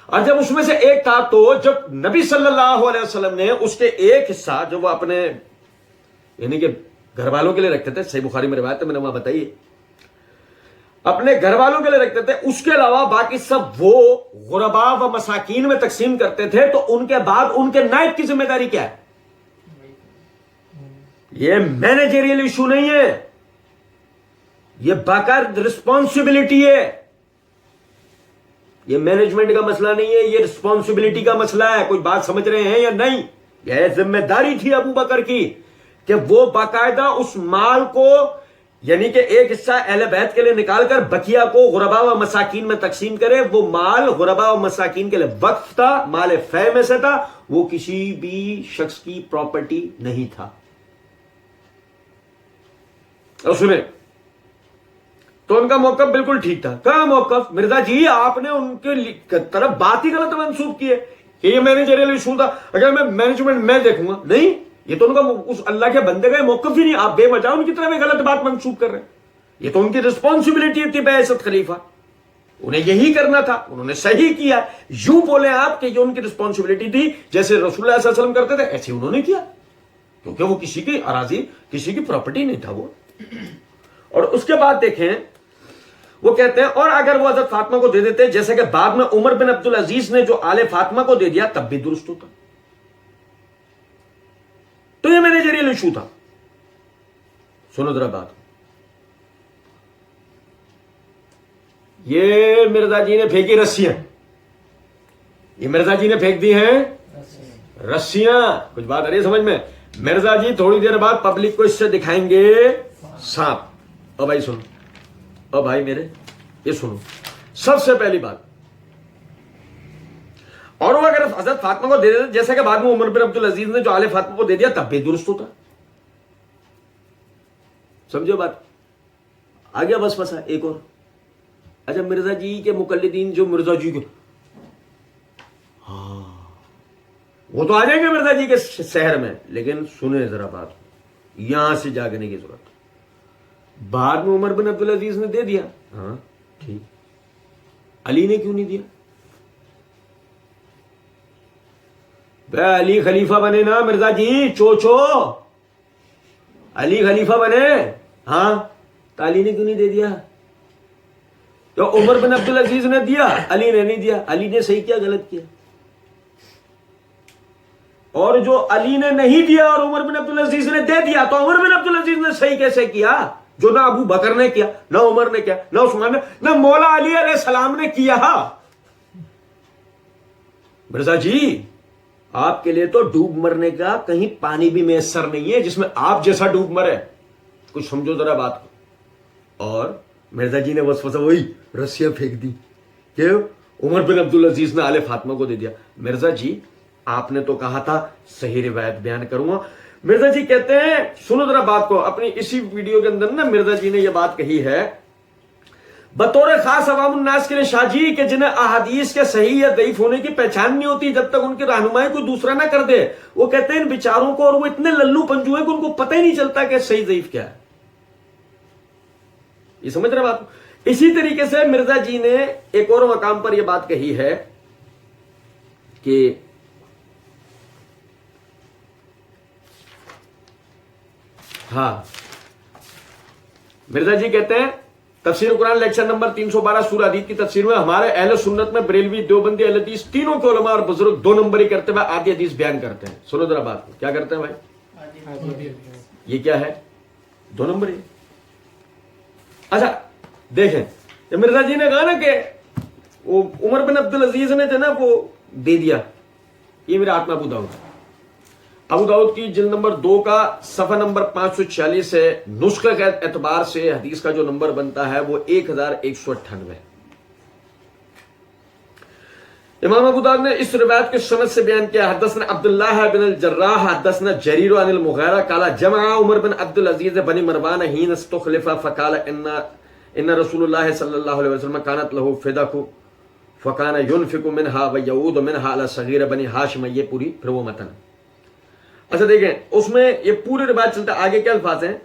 اور جب اس میں سے ایک تھا تو جب نبی صلی اللہ علیہ وسلم نے اس کے ایک حصہ جو وہ اپنے یعنی کہ گھر والوں کے لیے رکھتے تھے، صحیح بخاری میں روایت ہے، میں نے وہاں بتائی. اپنے گھر والوں کے لیے رکھتے تھے، اس کے علاوہ باقی سب وہ غربا و مساکین میں تقسیم کرتے تھے. تو ان کے بعد ان کے نائب کی ذمہ داری کیا ہے؟ یہ مینیجریل ایشو نہیں ہے، یہ باقاعدہ رسپانسبلٹی ہے. یہ مینجمنٹ کا مسئلہ نہیں ہے، یہ رسپانسبلٹی کا مسئلہ ہے. کوئی بات سمجھ رہے ہیں یا نہیں؟ یہ ذمہ داری تھی ابو بکر کی کہ وہ باقاعدہ اس مال کو، یعنی کہ ایک حصہ اہل بیت کے لیے نکال کر بقیہ کو غربا و مساکین میں تقسیم کرے. وہ مال غربا و مساکین کے لیے وقف تھا، مال فے میں سے تھا، وہ کسی بھی شخص کی پراپرٹی نہیں تھا. اور سنیں، تو ان کا موقف بالکل ٹھیک تھا. کہاں موقف؟ مرزا جی آپ نے ان کے طرف بات ہی غلط منسوخ کی ہے کہ یہ مینیجریل ایشو تھا، اگر میں مینجمنٹ میں دیکھوں گا. نہیں، یہ تو ان کا اس اللہ کے بندے کا موقف ہی نہیں. آپ بے وجہ ان کی طرف غلط بات منسوخ کر رہے ہیں. یہ تو ان کی رسپانسبلٹی تھی بعثت خلیفہ، انہیں یہی کرنا تھا، انہوں نے صحیح کیا. یوں بولے آپ کہ یہ ان کی رسپانسبلٹی تھی، جیسے رسول اللہ صلی اللہ علیہ وسلم کرتے تھے ایسے انہوں نے کیا، کیونکہ وہ کسی کی اراضی، کسی کی پراپرٹی نہیں تھا وہ. اور اس کے بعد دیکھیں، وہ کہتے ہیں اور اگر وہ حضرت فاطمہ کو دے دیتے جیسے کہ بعد میں عمر بن عبد العزیز نے جو آل فاطمہ کو دے دیا تب بھی درست ہوتا. تو یہ مینیجریل ایشو تھا. سنو ذرا بات، یہ مرزا جی نے پھینکی رسیاں، یہ مرزا جی نے پھینک دی ہیں رسیاں. کچھ بات آ رہی ہے سمجھ میں؟ مرزا جی تھوڑی دیر بعد پبلک کو اس سے دکھائیں گے سانپ. او بھائی سنو، او بھائی میرے یہ سنو، سب سے پہلی بات، اور وہ اگر حضرت فاطمہ کو دے دیتے جیسا کہ بعد میں عمر بن عبد العزیز نے جو آل فاطمہ کو دے دیا تب بھی درست ہوتا. سمجھو بات؟ آگیا بس پسا ایک اور. اچھا مرزا جی کے مقلدین جو مرزا جی کے، ہاں وہ تو آ جائیں گے مرزا جی کے شہر میں، لیکن سنیں ذرا بات، یہاں سے جاگنے کی ضرورت. بعد میں عمر بن عبد العزیز نے دے دیا، ہاں ٹھیک، علی نے کیوں نہیں دیا؟ علی خلیفہ بنے نا مرزا جی، چوچو علی خلیفہ بنے، ہاں تو علی نے کیوں نہیں دے دیا؟ تو عمر بن عبد العزیز نے دیا، علی نے نہیں دیا. علی نے صحیح کیا غلط کیا؟ اور جو علی نے نہیں دیا اور عمر بن عبد العزیز نے دے دیا، تو عمر بن عبد العزیز نے صحیح کیسے کیا جو نہ ابو بکر نے کیا، نہ عمر نے کیا، نہ عثمان نے، نہ مولا علی علیہ السلام نے کیا؟ مرزا جی آپ کے لیے تو ڈوب مرنے کا کہیں پانی بھی میسر نہیں ہے جس میں آپ جیسا ڈوب مرے. کچھ سمجھو ذرا بات کو. اور مرزا جی نے وسوسہ وہی رسیاں پھینک دی کہ عمر بن عبد العزیز نے آل فاطمہ کو دے دیا. مرزا جی آپ نے تو کہا تھا صحیح روایت بیان کروں گا. مرزا جی کہتے ہیں سنو ذرا بات کو، اپنی اسی ویڈیو کے اندر نا مرزا جی نے یہ بات کہی ہے بطور خاص عوام الناس کے لیے شاہ جی کہ جنہیں احادیث کے صحیح یا ضعیف ہونے کی پہچان نہیں ہوتی جب تک ان کی رہنمائی کوئی دوسرا نہ کر دے. وہ کہتے ہیں ان بیچاروں کو، اور وہ اتنے للو پنجو ہیں کہ ان کو پتہ ہی نہیں چلتا کہ صحیح ضعیف کیا ہے. یہ سمجھ رہے بات؟ اسی طریقے سے مرزا جی نے ایک اور مقام پر یہ بات کہی ہے کہ ہاں مرزا جی کہتے ہیں تفسیر قرآن لیکچر نمبر 312 سورہ حدید کی تفسیر میں ہمارے اہل سنت میں بریلوی، دیوبندی، اہل حدیث تینوں کے علماء اور بزرگ 2 نمبری کرتے ہوئے آدھی حدیث بیان کرتے ہیں. سنو ذرا بات، کیا کرتے ہیں بھائی؟ یہ کیا ہے؟ 2 نمبری. اچھا دیکھیں، مرزا جی نے کہا نا کہ وہ عمر بن عبد العزیز نے جو نا وہ دے دیا، یہ میرے ہاتھ میں ابو داؤد کی جلد نمبر 2 کا صفحہ نمبر 546 ہے. نسخے کے اعتبار سے حدیث کا جو نمبر بنتا ہے وہ 1198. امام ابو داؤد نے اس روایت کے سند سے بیان کیا حدثنا عبداللہ بن الجراح حدثنا جریر عن المغیرہ قال جمع عمر بن عبد العزیز بن مروان حين استخلف فقال ان رسول اللہ صلی اللہ علیہ وسلم كانت له فدق فكان ينفق منها ويعود منها على صغير بني هاشم. یہ پوری پھر وہ متن. اچھا دیکھیں اس میں یہ پورے روایت چلتا ہے، آگے کیا الفاظ ہیں.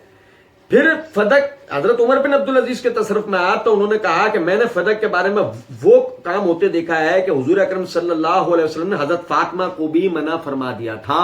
پھر فدق حضرت عمر بن عبد العزیز کے تصرف میں آیا تو انہوں نے کہا کہ میں نے فدق کے بارے میں وہ کام ہوتے دیکھا ہے کہ حضور اکرم صلی اللہ علیہ وسلم نے حضرت فاطمہ کو بھی منع فرما دیا تھا.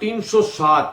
307,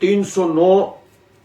309।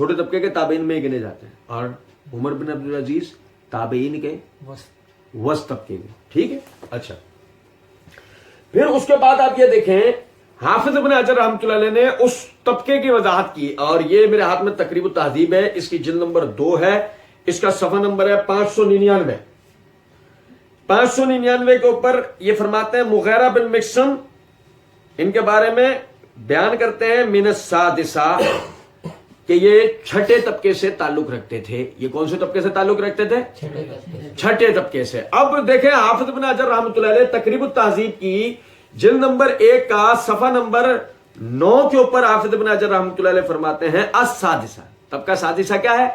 چھوٹے طبقے کے تابعین میں گنے جاتے ہیں، اور عمر بن عبدالعزیز تابعین کے وسط طبقے میں. ٹھیک ہے. اچھا، پھر اس کے بعد آپ یہ دیکھیں حافظ ابن حجر رحمۃ اللہ علیہ نے اس طبقے کی وضاحت کی، اور یہ میرے ہاتھ میں تقریب التہذیب ہے، اس کی جلد نمبر 2 ہے، اس کا صفحہ نمبر ہے 599. 599 کے اوپر یہ فرماتے ہیں مغیرہ بن مکسم ان کے بارے میں بیان کرتے ہیں من السادسہ کہ یہ چھٹے طبقے سے تعلق رکھتے تھے. یہ کون سے طبقے سے تعلق رکھتے تھے؟ چھٹے طبقے سے. اب دیکھیں حافظ ابن حجر رحمۃ اللہ علیہ تقریب التہذیب کی جلد نمبر 1 کا صفحہ نمبر 9 کے اوپر حافظ ابن حجر رحمۃ اللہ علیہ فرماتے ہیں السادسہ. طبقہ سادسہ کیا ہے؟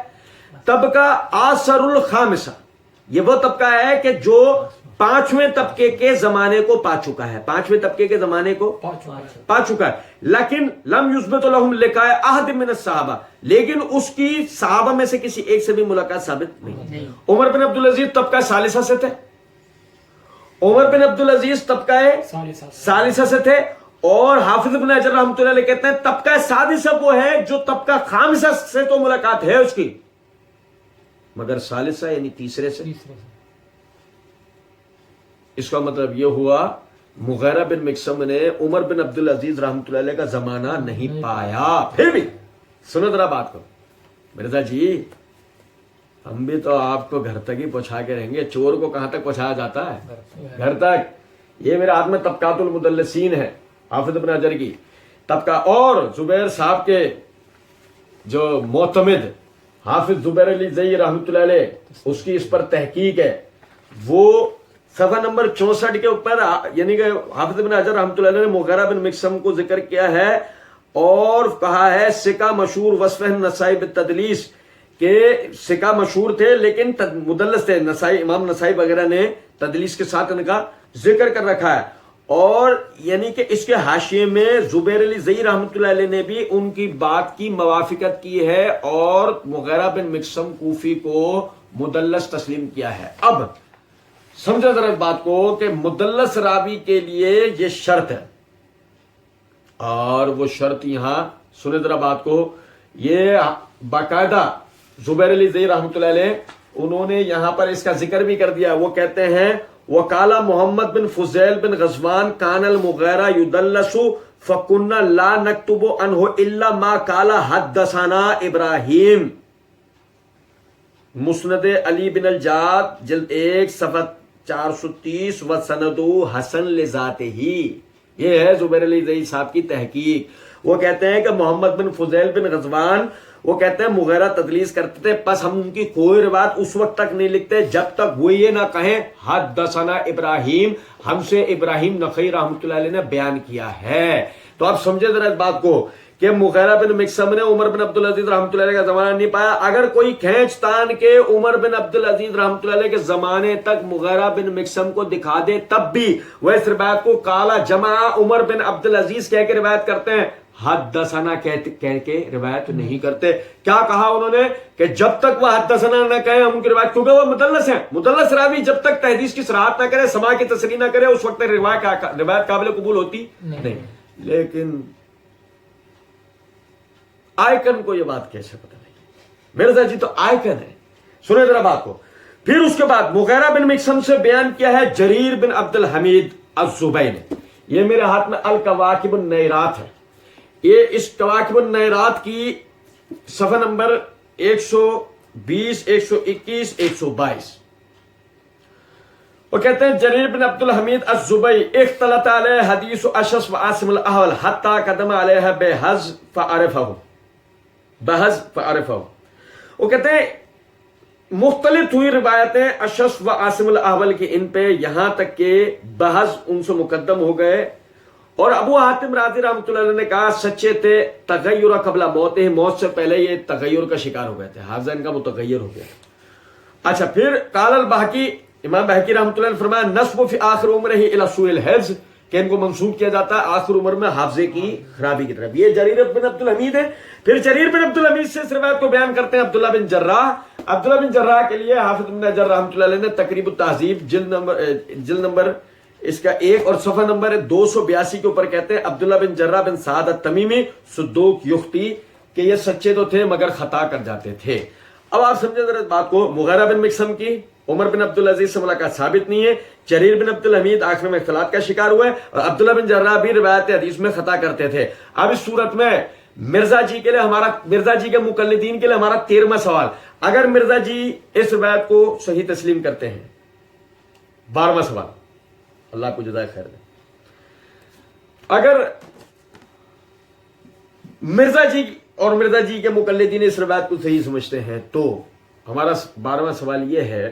طبقہ آثر الخامسہ. یہ وہ طبقہ ہے کہ جو 5ویں طبقے کے زمانے کو پا چکا ہے، 5ویں طبقے کے زمانے کو پا چکا ہے. لیکن لم یثبت لهم لقاء احد من الصحابہ، لیکن اس کی صحابہ میں سے کسی ایک سے بھی ملاقات ثابت نہیں. عمر بن عبدالعزیز طبقہ ثالثہ سے تھے، عمر بن عبدالعزیز طبقہ ثالثہ سے تھے، اور حافظ ابن حجر رحمۃ اللہ علیہ کہتے ہیں طبقہ سادسہ وہ ہے جو طبقہ خامسہ سے تو ملاقات ہے اس کی، مگر ثالثہ یعنی تیسرے سے. اس کا مطلب یہ ہوا مغیرہ بن مکسم نے عمر بن عبدالعزیز رحمۃ اللہ علیہ کا زمانہ نہیں پایا. پھر بھی سنو ذرا بات کو مرزا جی، ہم بھی تو آپ کو گھر تک ہی پہنچا کے رہیں گے، چور کو کہاں تک پہنچایا جاتا ہے؟ گھر تک. یہ میرے ہاتھ میں طبقات المدلسین ہے حافظ ابن حجر کی طبقہ، اور زبیر صاحب کے جو معتمد حافظ زبیر علی زئی رحمۃ اللہ علیہ اس کی اس پر تحقیق ہے، وہ صفحہ نمبر 64 کے اوپر یعنی کہ حافظ ابن حجر رحمۃ اللہ علیہ نے مغیرہ بن مکسم کو ذکر کیا ہے اور کہا ہے سکہ مشہور وصف نسائی بالتدلیس، کہ سکہ مشہور تھے لیکن مدلس تھے. نسائی، امام نسائی وغیرہ نے تدلیس کے ساتھ ان کا ذکر کر رکھا ہے. اور یعنی کہ اس کے حاشیے میں زبیر علی زئی رحمۃ اللہ علیہ نے بھی ان کی بات کی موافقت کی ہے اور مغیرہ بن مکسم کوفی کو مدلس تسلیم کیا ہے. اب سمجھا ذرا اس بات کو کہ مدلس راوی کے لیے یہ شرط ہے، اور وہ شرط یہاں سنیں ذرا بات کو، یہ باقاعدہ زبیر علی زئی رحمۃ اللہ علیہ انہوں نے یہاں پر اس کا ذکر بھی کر دیا. وہ کہتے ہیں وقال محمد بن فضیل بن غزوان کان المغیرہ یدلس فکنا لا نکتب عنہ الا ما قال حدثنا ابراہیم. مسند علی بن الجاد جلد 1 صفحہ 430 وسند حسن لذاتہ. یہ ہے زبیر علی زئی صاحب کی تحقیق. وہ کہتے ہیں کہ محمد بن فضیل بن غزوان وہ کہتے ہیں مغیرہ تدلیس کرتے تھے، پس ہم ان کی کوئی روایت اس وقت تک نہیں لکھتے جب تک وہ یہ نہ کہیں حدثنا ابراہیم، ہم سے ابراہیم نخعی رحمۃ اللہ علیہ نے بیان کیا ہے. تو آپ سمجھے ذرا اس بات کو کہ مغیرہ بن مکسم نے عمر بن عبدالعزیز رحمۃ اللہ علیہ کا زمانہ نہیں پایا. اگر کوئی کھینچ تان کے عمر بن عبدالعزیز رحمۃ اللہ علیہ کے زمانے تک مغیرہ بن مکسم کو دکھا دے تب بھی وہ اس روایت کو کالا جمع عمر بن عبدالعزیز کہہ کے روایت کرتے ہیں، حدثنا کہہ کے روایت نہیں کرتے. کیا کہا انہوں نے کہ جب تک وہ حدثنا نہ کہیں ہم ان کی روایت، کیونکہ وہ مدلس ہیں. مدلس راوی جب تک تحدیث کی صراحت نہ کرے، سماع کی تصریح نہ کرے، اس وقت روایت قابل قبول ہوتی نہیں. لیکن آئیکن کو یہ بات کیسے پتہ نہیں؟ مرزا جی تو آئیکن ہے. سنیں ذرا بات کو. پھر اس کے بعد مغیرہ بن مکسم سے بیان کیا ہے جریر بن عبد الحمید الزبئی نے. یہ میرے ہاتھ میں الکواکب النیرات ہے. یہ اس کواکب النیرات کی صفحہ نمبر 120 121 122. وہ کہتے ہیں جریر بن عبد الحمید الزبئی اختلط علیہ حدیث اشس و عاصم الاحول حتی قدم علیہ بحز فعرفہ. وہ کہتے ہیں مختلف ہوئی روایتیں اشس و عاصم الاحول کی ان پہ یہاں تک کہ بحث ان سے مقدم ہو گئے. اور ابو حاتم رازی رحمۃ اللہ علیہ نے کہا سچے تھے، تغیر قبل موت، موت سے پہلے یہ تغیر کا شکار ہو گئے تھے، حافظہ ان کا متغیر ہو گیا. اچھا پھر قال البحقی، امام بحقی رحمۃ اللہ نے فرمایا نسب فی آخر عمرہ الی سوء الحفظ، کہ ان کو منسوب کیا جاتا ہے آخر عمر میں حافظے کی خرابی کی طرف. یہ جریر بن عبد الحمید ہے. پھر جریر بن عبد الحمید سے اس روایت کو بیان کرتے ہیں عبداللہ بن جراح. عبداللہ بن جراح کے لیے حافظ ابن حجر رحمۃ اللہ علیہ نے تقریب التہذیب جلد نمبر اس کا 1 اور صفحہ نمبر 282 کے اوپر کہتے ہیں عبداللہ بن جراح بن سعد التمیمی صدوق یخطی کہ یہ سچے تو تھے مگر خطا کر جاتے تھے. اب آپ سمجھیں ذرا اس بات کو. مغیرہ بن مکسم کی عمر بن عبدالعزیز سے ملاقات ثابت نہیں ہے. جریر بن عبدالحمید آخر میں اختلاط کا شکار ہوئے اور عبداللہ بن جراح بھی روایت حدیث میں خطا کرتے تھے. اب اس صورت میں مرزا جی کے مقلدین کے لیے ہمارا 13واں سوال. اگر مرزا جی اس روایت کو صحیح تسلیم کرتے ہیں، 12واں سوال، اللہ کو جزائے خیر دے، اگر مرزا جی اور مرزا جی کے مقلدین اس روایت کو صحیح سمجھتے ہیں تو ہمارا 12واں سوال یہ ہے،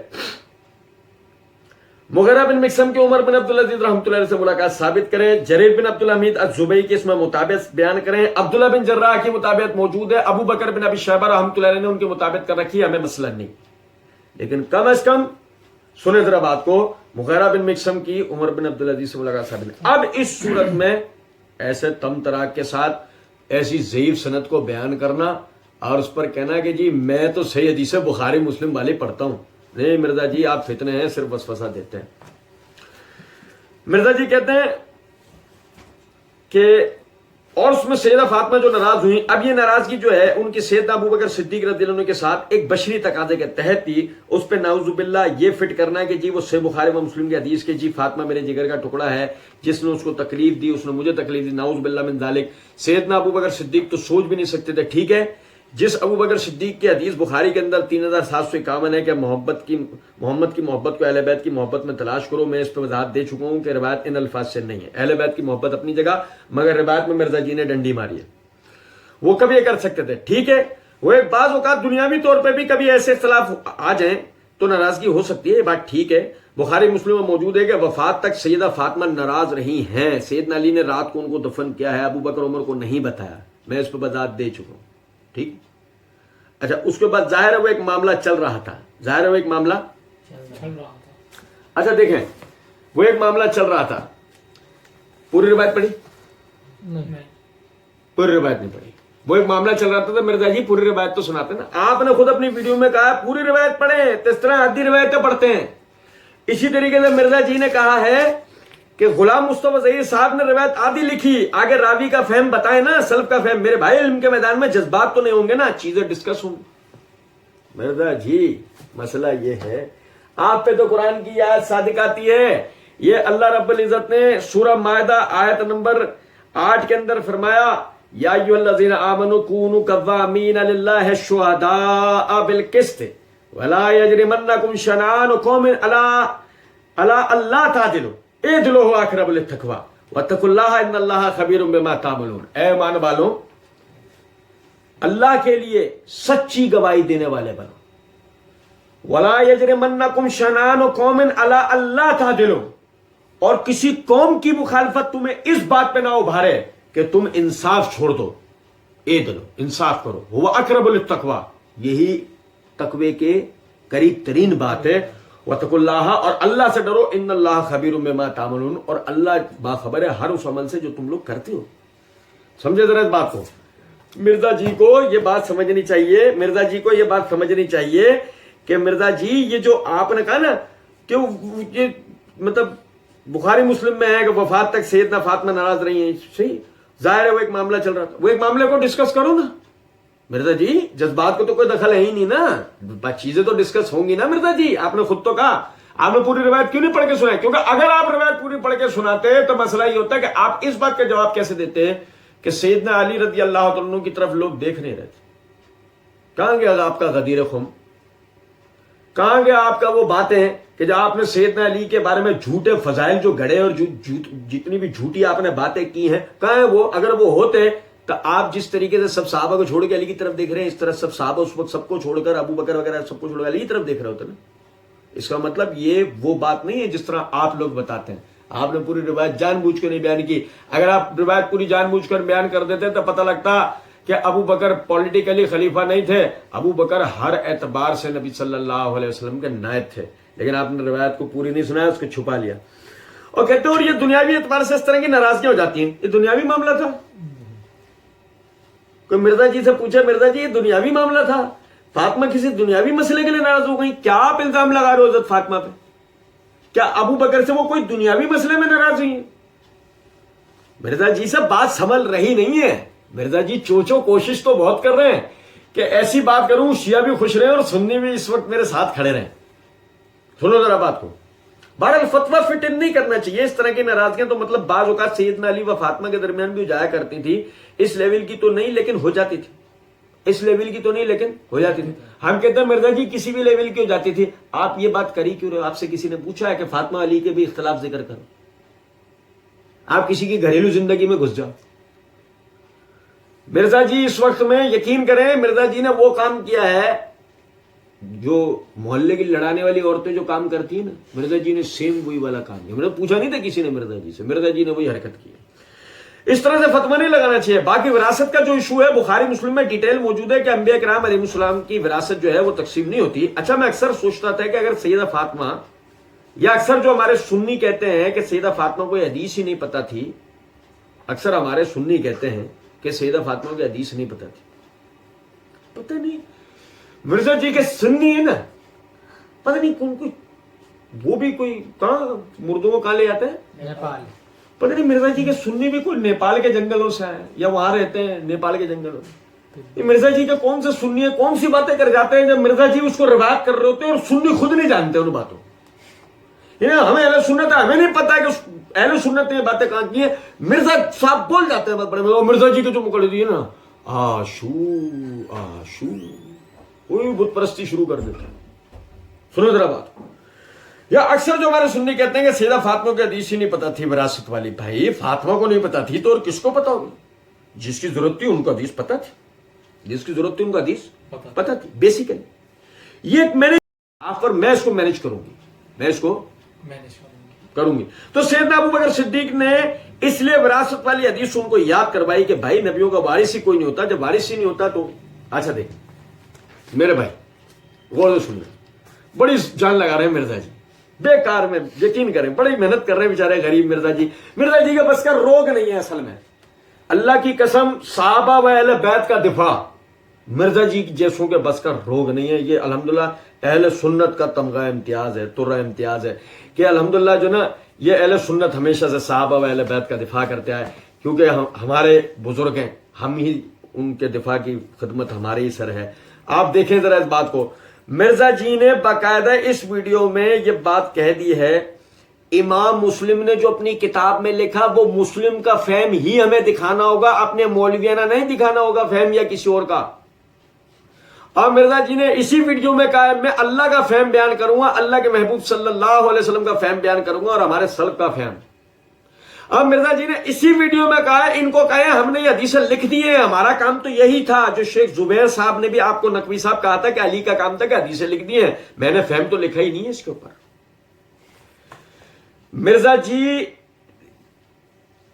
مغیرہ بن مکسم کے عمر بن عبدالعزیز رحمۃ اللہ علیہ سے ملاقات ثابت کریں. جریر بن عبدالحمید الزبیعی کی اس میں مطابقت بیان کریں. عبداللہ بن جراح کی مطابقت موجود ہے. ابو بکر بن ابی شیبہ رحمۃ اللہ علیہ نے ان کی مطابقت کر رکھی ہے، ہمیں مسئلہ نہیں. لیکن کم از کم سنیں ذرا بات کو، مغیرہ بن مکسم کی عمر بن عبدالعزیز سے ملاقات ثابت ہے. اب اس صورت میں ایسے تم تراک کے ساتھ ایسی ضعیف سند کو بیان کرنا اور اس پر کہنا کہ جی میں تو صحیح حدیث بخاری مسلم والی پڑھتا ہوں، نہیں مرزا جی آپ فتنے ہیں، صرف وسوسہ دیتے ہیں. مرزا جی کہتے ہیں کہ اور اس میں سیدہ فاطمہ جو ناراض ہوئی، اب یہ ناراضگی جو ہے ان کی سیدنا ابو بکر صدیق رضی اللہ عنہ کے ساتھ ایک بشری تقاضے کے تحت تھی. اس پہ نعوذ باللہ یہ فٹ کرنا ہے کہ جی وہ صحیح بخاری و مسلم کی حدیث کے جی فاطمہ میرے جگر کا ٹکڑا ہے، جس نے اس کو تکلیف دی اس نے مجھے تکلیف دی، نعوذ باللہ من ذالک. سیدنا ابو بکر صدیق تو سوچ بھی نہیں سکتے تھے. ٹھیک ہے، جس ابو بکر صدیق کی حدیث بخاری کے اندر 3751 ہے کہ محمد کی محبت کو اہل بیت کی محبت میں تلاش کرو، میں اس پہ وضاحت دے چکا ہوں کہ روایت ان الفاظ سے نہیں ہے. اہل بیت کی محبت اپنی جگہ، مگر روایت میں مرزا جی نے ڈنڈی ماری ہے. وہ کبھی یہ کر سکتے تھے. ٹھیک ہے، وہ ایک بعض اوقات دنیاوی طور پہ بھی کبھی ایسے اختلاف آ جائیں تو ناراضگی ہو سکتی ہے، یہ بات ٹھیک ہے. بخاری مسلم میں موجود ہے کہ وفات تک سیدہ فاطمہ ناراض رہی ہیں. سیدنا علی نے رات کو ان کو دفن کیا ہے، ابو بکر عمر کو نہیں بتایا، میں اس پہ وضاحت دے چکا ہوں. ٹھیک. اچھا، اس کے بعد ظاہر ہے وہ ایک معاملہ چل رہا تھا، ظاہر ہے وہ ایک معاملہ چل رہا تھا. اچھا دیکھیں، وہ ایک معاملہ چل رہا تھا. پوری روایت پڑھی؟ نہیں، پوری روایت نہیں پڑھی. وہ ایک معاملہ چل رہا تھا. مرزا جی پوری روایت تو سناتے نا. آپ نے خود اپنی ویڈیو میں کہا پوری روایت پڑھیں، تو اس طرح آدھی روایتیں پڑھتے ہیں. اسی طریقے سے مرزا جی نے کہا ہے کہ غلام مصطفیٰ ظہیر صاحب نے روایت آدھی لکھی، آگے راوی کا فہم بتائے نا، سلف کا فہم. میرے بھائی علم کے میدان میں جذبات تو نہیں ہوں گے نا، چیزیں ڈسکس ہوں. مرزا جی مسئلہ یہ ہے، آپ پہ تو قرآن کی آیت صادق آتی ہے. یہ اللہ رب العزت نے سورہ مائدہ آیت نمبر 8 کے اندر فرمایا، یا ایھا الذین آمنوا کونوا قوامین للہ شہداء بالقسط ولا یجرمنکم شنآن قوم علی اللہ تعدلوا اعدلوا هو اقرب للتقوی واتقوا اللہ ان اللہ خبیر بما تعملون. اے ایمان والوں، اللہ کے لیے سچی گواہی دینے والے بنو. ولا یجرمنکم شنآن قوم علی اللہ تعدلوا، اور کسی قوم کی مخالفت تمہیں اس بات پہ نہ ابھارے کہ تم انصاف چھوڑ دو. اعدلوا، انصاف کرو. هو اقرب للتقوی، یہی تقوی کے قریب ترین بات ہے. واتقوا اللہ، اور اللہ سے ڈرو. ان اللہ خبیر بما تعملون، اور اللہ باخبر ہے ہر اس عمل سے جو تم لوگ کرتے ہو. سمجھے ذرا اس بات کو. مرزا جی کو یہ بات سمجھنی چاہیے، مرزا جی کو یہ بات سمجھنی چاہیے کہ مرزا جی یہ جو آپ نے کہا نا کہ یہ مطلب بخاری مسلم میں ہے کہ وفات تک سیدنا فاطمہ ناراض رہی ہیں، صحیح ظاہر ہے وہ ایک معاملہ چل رہا تھا. وہ ایک معاملے کو ڈسکس کرو نا مرزا جی. جذبات کو تو کوئی دخل ہے ہی نہیں نا، چیزیں تو ڈسکس ہوں گی نا. مرزا جی آپ نے خود تو کہا، آپ نے پوری روایت کیوں نہیں پڑھ کے سنائی؟ کیونکہ اگر آپ روایت پوری پڑھ کے سناتے تو مسئلہ یہ ہوتا ہے کہ آپ اس بات کا جواب کیسے دیتے ہیں کہ سیدنا علی رضی اللہ عنہ کی طرف لوگ دیکھ نہیں رہے تھے. کہاں گیا آپ کا غدیر خم؟ کہاں گیا آپ کا وہ باتیں کہ جب آپ نے سیدنا علی کے بارے میں جھوٹے فضائل جو گڑے اور جتنی بھی جھوٹی آپ نے باتیں کی ہیں، کہاں ہیں وہ؟ اگر وہ ہوتے تو آپ جس طریقے سے سب صحابہ کو چھوڑ کے علی کی طرف دیکھ رہے ہیں، اس طرح سب صحابہ اس وقت سب کو چھوڑ کر ابو بکر وغیرہ سب کو چھوڑ کر علی کی طرف دیکھ رہے ہوتے نا. اس کا مطلب یہ وہ بات نہیں ہے جس طرح آپ لوگ بتاتے ہیں. آپ نے پوری روایت جان بوجھ کے نہیں بیان کی. اگر آپ روایت پوری جان بوجھ کر بیان کر دیتے تو پتہ لگتا کہ ابو بکر پولیٹیکلی خلیفہ نہیں تھے، ابو بکر ہر اعتبار سے نبی صلی اللہ علیہ وسلم کے نائب تھے. لیکن آپ نے روایت کو پوری نہیں سنایا، اس کو چھپا لیا اور کہتے ہیں اور یہ دنیاوی اعتبار سے اس طرح کی ناراضگیاں ہو جاتی ہیں. یہ دنیاوی معاملہ تھا. کوئی مرزا جی سے پوچھے، مرزا جی یہ دنیاوی معاملہ تھا، فاطمہ کسی دنیاوی مسئلے کے لیے ناراض ہو گئی، کیا آپ الزام لگا رہے ہو حضرت فاطمہ پہ؟ کیا ابو بکر سے وہ کوئی دنیاوی مسئلے میں ناراض ہوئی ہیں؟ مرزا جی سے بات سنبھل رہی نہیں ہے. مرزا جی چوچو کوشش تو بہت کر رہے ہیں کہ ایسی بات کروں شیعہ بھی خوش رہیں اور سنی بھی اس وقت میرے ساتھ کھڑے رہیں. سنو ذرا بات کو. بہرحال فتویٰ فٹ ان نہیں کرنا چاہیے. اس طرح کی ناراضگیاں تو مطلب بعض اوقات سیدنا علی و فاطمہ کے درمیان بھی جایا کرتی تھی. اس لیول کی تو نہیں لیکن ہو جاتی تھی. اس لیول کی تو نہیں لیکن ہو جاتی تھی. ہم کہتے ہیں مرزا جی کسی بھی لیول کی ہو جاتی تھی. آپ یہ بات کری کیوں رہے ہو؟ آپ سے کسی نے پوچھا ہے کہ فاطمہ علی کے بھی اختلاف ذکر کرو؟ آپ کسی کی گھریلو زندگی میں گھس جاؤ. مرزا جی اس وقت میں یقین کریں مرزا جی نے وہ کام کیا ہے جو محلے کی لڑانے والی عورتیں جو کام کرتی ہیں نا, مرزا جی نے سیم وہی والا کام کیا. میں نے پوچھا نہیں تھا کسی نے مرزا جی سے, مرزا جی نے وہی حرکت کی. اس طرح سے فتویٰ نہیں لگانا چاہیے. باقی وراثت کا جو ایشو ہے بخاری مسلم میں ڈیٹیل موجود ہے کہ انبیاء کرام علیہ السلام کی وراثت جو ہے وہ تقسیم نہیں ہوتی. اچھا میں اکثر سوچتا تھا کہ اگر سیدہ فاطمہ, یا اکثر جو ہمارے سنی کہتے ہیں کہ سیدہ فاطمہ کو یہ حدیث ہی نہیں پتہ تھی, اکثر ہمارے سنی کہتے ہیں کہ سیدہ فاطمہ کو حدیث نہیں پتہ تھی. پتہ نہیں مرزا جی کے سنی ہے نا, پتہ نہیں کون کوئی وہ بھی کوئی کہاں مردوں کو کہاں لے جاتے ہیں نیپال. پتہ نہیں مرزا جی کے سنی بھی کوئی نیپال کے جنگلوں سے ہیں یا وہاں رہتے ہیں نیپال کے جنگلوں میں. یہ مرزا جی کے کون سے سنی ہے, کون سی باتیں کر جاتے ہیں جب مرزا جی اس کو روایت کر رہے ہوتے ہیں اور سنی خود نہیں جانتے ان باتوں. ہمیں اہل سنت ہے, ہمیں نہیں پتا کہ اہل سنت نے یہ باتیں کہاں کی ہیں. مرزا صاحب بول جاتے ہیں بڑے مرزا جی کے جو مکڑ دیے نا آشو آشو, کوئی بت پرستی شروع کر دیتے ہیں. سنو ذرا بات. یا اکثر جو ہمارے سنی کہتے ہیں کہ سیدہ فاطمہ کو حدیث ہی نہیں پتا تھی وراثت والی. بھائی فاطمہ کو نہیں پتا تھی تو اور کس کو پتا ہوگی؟ جس کی ضرورت تھی ان کو حدیث پتا تھی, جس کی ضرورت تھی ان کو حدیث پتا تھی. بیسیکلی یہ میں نے آپ پر میں اس کو مینج کروں گی, میں اس کو کروں گی. تو سیدنا ابو بکر صدیق نے اس لیے وراثت والی حدیث ان کو یاد کروائی کہ بھائی نبیوں کا وارث ہی کوئی نہیں ہوتا. جب وارث ہی نہیں ہوتا تو اچھا دیکھ میرے بھائی غور سے سن لیں, بڑی جان لگا رہے ہیں مرزا جی, بیکار میں یقین کریں بڑی محنت کر رہے ہیں بیچارے غریب مرزا جی. مرزا جی کا بس کا روگ نہیں ہے اصل میں. اللہ کی قسم صحابہ و اہل بیت کا دفاع مرزا جی جیسوں کے بس کا روگ نہیں ہے. یہ الحمدللہ اہل سنت کا تمغہ امتیاز ہے, ترہ امتیاز ہے کہ الحمدللہ جو نا یہ اہل سنت ہمیشہ سے صحابہ و اہل بیت کا دفاع کرتے آئے, کیونکہ ہمارے بزرگ ہیں, ہم ہی ان کے دفاع کی خدمت ہمارے ہی سر ہے. آپ دیکھیں ذرا اس بات کو. مرزا جی نے باقاعدہ اس ویڈیو میں یہ بات کہہ دی ہے, امام مسلم نے جو اپنی کتاب میں لکھا وہ مسلم کا فہم ہی ہمیں دکھانا ہوگا, اپنے مولویانہ نہیں دکھانا ہوگا فہم یا کسی اور کا. اور مرزا جی نے اسی ویڈیو میں کہا ہے میں اللہ کا فہم بیان کروں گا, اللہ کے محبوب صلی اللہ علیہ وسلم کا فہم بیان کروں گا اور ہمارے سلف کا فہم. اب مرزا جی نے اسی ویڈیو میں کہا ہے ان کو کہے ہم نے یہ حدیثیں لکھ دی ہیں, ہمارا کام تو یہی تھا جو شیخ زبیر صاحب نے بھی آپ کو نقوی صاحب کہا تھا کہ علی کا کام تھا کہ حدیثیں لکھ دی ہیں, میں نے فہم تو لکھا ہی نہیں ہے اس کے اوپر. مرزا جی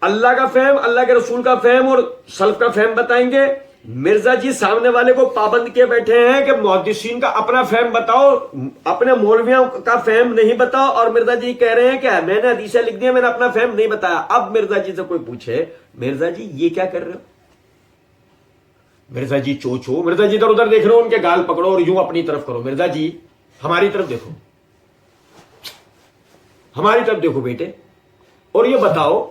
اللہ کا فہم, اللہ کے رسول کا فہم اور سلف کا فہم بتائیں گے. مرزا جی سامنے والے کو پابند کیے بیٹھے ہیں کہ محدثین کا اپنا فہم بتاؤ, اپنے مولویوں کا فہم نہیں بتاؤ, اور مرزا جی کہہ رہے ہیں کہ میں نے حدیثیں لکھ دی ہیں, میں نے اپنا فہم نہیں بتایا. اب مرزا جی سے کوئی پوچھے مرزا جی یہ کیا کر رہے ہو, مرزا جی چوچو, مرزا جی ادھر ادھر دیکھ رہے ہو, ان کے گال پکڑو اور یوں اپنی طرف کرو. مرزا جی ہماری طرف دیکھو, ہماری طرف دیکھو بیٹے, اور یہ بتاؤ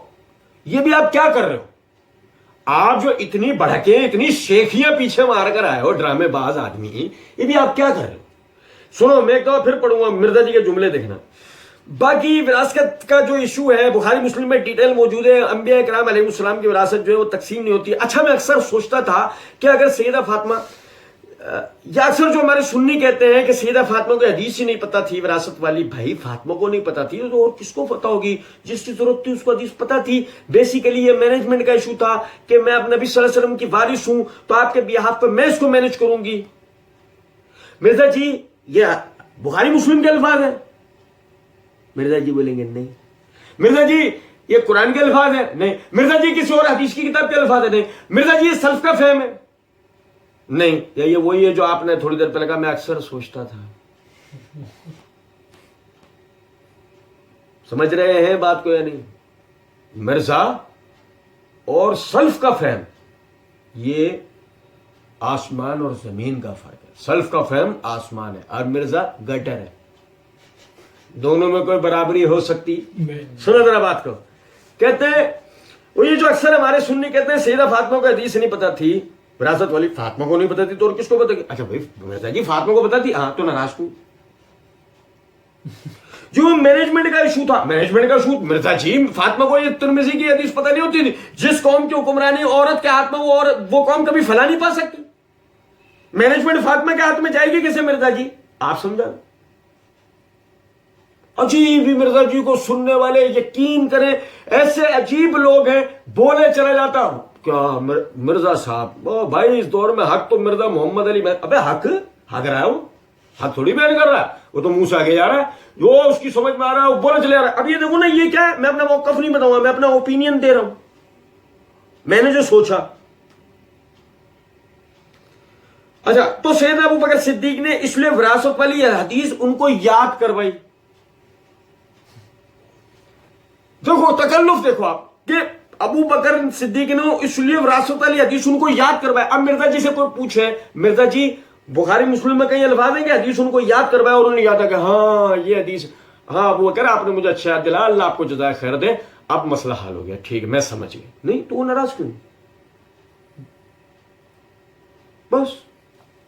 یہ بھی آپ کیا کر رہے ہو؟ آپ جو اتنی بڑھکیں اتنی شیخیاں پیچھے مار کر آئے ہو, ڈرامے باز آدمی, یہ بھی آپ کیا کر رہے ہو؟ سنو میں ایک دفعہ پھر پڑھوں گا مرزا جی کے جملے دیکھنا. باقی وراثت کا جو ایشو ہے بخاری مسلم میں ڈیٹیل موجود ہے, انبیاء کرام علیہ السلام کی وراثت جو ہے وہ تقسیم نہیں ہوتی. اچھا میں اکثر سوچتا تھا کہ اگر سیدہ فاطمہ, یا اکثر جو ہمارے سنی کہتے ہیں کہ سیدہ فاطمہ کو حدیث ہی نہیں پتا تھی وراثت والی. بھائی فاطمہ کو نہیں پتا تھی تو اور کس کو پتا ہوگی؟ جس کی ضرورت تھی اس کو حدیث پتا تھی. بیسیکلی یہ مینجمنٹ کا ایشو تھا کہ میں اب نبی صلی اللہ علیہ وسلم کی وارث ہوں تو آپ کے بیہاف پہ میں اس کو مینج کروں گی. مرزا جی یہ بخاری مسلم کے الفاظ ہیں. مرزا جی بولیں گے نہیں. مرزا جی یہ قرآن کے الفاظ ہیں. نہیں. مرزا جی کسی اور حدیث کی کتاب کے الفاظ ہیں. نہیں. مرزا جی یہ سلف کا فہم ہے. نہیں. یہ وہی ہے جو آپ نے تھوڑی دیر پہلے کہا میں اکثر سوچتا تھا. سمجھ رہے ہیں بات کو یا نہیں؟ مرزا اور سلف کا فہم یہ آسمان اور زمین کا فرق ہے. سلف کا فہم آسمان ہے اور مرزا گٹر ہے. دونوں میں کوئی برابری ہو سکتی؟ سنو ذرا بات کو. کہتے ہیں وہ یہ جو اکثر ہمارے سنی کہتے ہیں سیدہ فاطمہ کو حدیث نہیں پتا تھی وراثت والی. فاطمہ کو نہیں پتا تھی تو اور کس کو پتا؟ اچھا بھائی مرزا جی فاطمہ کو پتا تھی, ہاں تو ناراض کیوں؟ جو مینجمنٹ کا ایشو تھا, مینجمنٹ کا ایشو, مرزا جی فاطمہ کو یہ ترمذی کی حدیث پتہ نہیں ہوتی تھی جس قوم کی حکمرانی عورت کے ہاتھ میں وہ قوم کبھی فلاح نہیں پا سکتی. مینجمنٹ فاطمہ کے ہاتھ میں جائے گی کیسے مرزا جی؟ آپ سمجھا. عجیب ہی مرزا جی کو سننے والے یقین کریں ایسے عجیب لوگ ہیں, بولے چلا جاتا کیا مرزا صاحب بھائی اس دور میں حق تو مرزا محمد علی. ابے حق رہا ہے, وہ حق تھوڑی بیان کر رہا ہے, وہ تو منہ سے آگے جا رہا ہے, جو اس کی سمجھ میں آ رہا ہے وہ بولے چلے جا رہا ہے. اب یہ دیکھو نا یہ کیا ہے, میں اپنا موقف نہیں بتاؤں گا, میں اپنا اوپینین دے رہا ہوں, میں نے جو سوچا. اچھا تو سیدنا ابو بکر صدیق نے اس لیے وراثت والی حدیث ان کو یاد کروائی. دیکھو تکلف دیکھو آپ کہ ابو بکر صدیق نے اس لیے وراثت والی حدیث ان کو یاد کروایا. اب مرزا جی سے کوئی پوچھے مرزا جی بخاری مسلم میں کئی الفاظ ہیں کہ حدیث ان کو یاد کروایا اور انہوں نے یاد ہے کہ ہاں یہ حدیث, ہاں ابو بکر آپ نے مجھے اچھا یاد دلایا, اللہ آپ کو جزائے خیر دے, اب مسئلہ حل ہو گیا, ٹھیک ہے میں سمجھ گیا. نہیں تو وہ ناراض کیوں؟ بس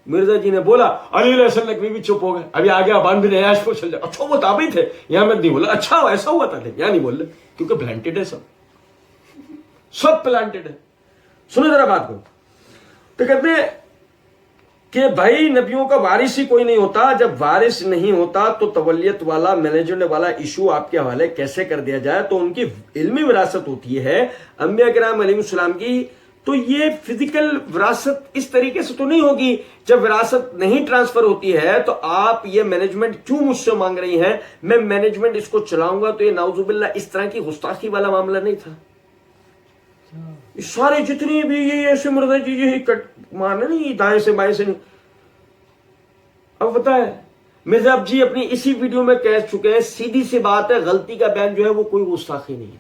مرزا جی نے بولا علی علیہ السلام کی بھی چپ ہو گئے. ابھی آگے ابان بھی عیاش کو چل جائے. اچھا وہ تابعی تھے, یہاں میں نہیں بولا, اچھا ایسا ہوا تھا, یہاں نہیں بول رہے کیونکہ پلانٹڈ ہے, سب پلانٹڈ ہے. سنو ذرا بات کو. تو کہتے ہیں کہ بھائی نبیوں کا وارث ہی کوئی نہیں ہوتا, جب وارث نہیں ہوتا تو تولیت والا مینجمنٹ والا ایشو آپ کے حوالے کیسے کر دیا جائے. تو ان کی علمی وراثت ہوتی ہے انبیاء کرام علیہ السلام کی, تو یہ فزیکل وراثت اس طریقے سے تو نہیں ہوگی. جب وراثت نہیں ٹرانسفر ہوتی ہے تو آپ یہ مینجمنٹ کیوں مجھ سے مانگ رہی ہیں, میں مینجمنٹ اس کو چلاؤں گا. تو یہ نعوذ باللہ اس طرح کی گستاخی والا معاملہ نہیں تھا. سارے جتنی بھی یہ ایسے مرزا جی یہی کٹ مارنا نہیں, دائیں سے بائیں سے نہیں. اب پتا ہے مرزا جی اپنی اسی ویڈیو میں کہہ چکے ہیں, سیدھی سی بات ہے, غلطی کا بیان جو ہے وہ کوئی گستاخی نہیں ہے.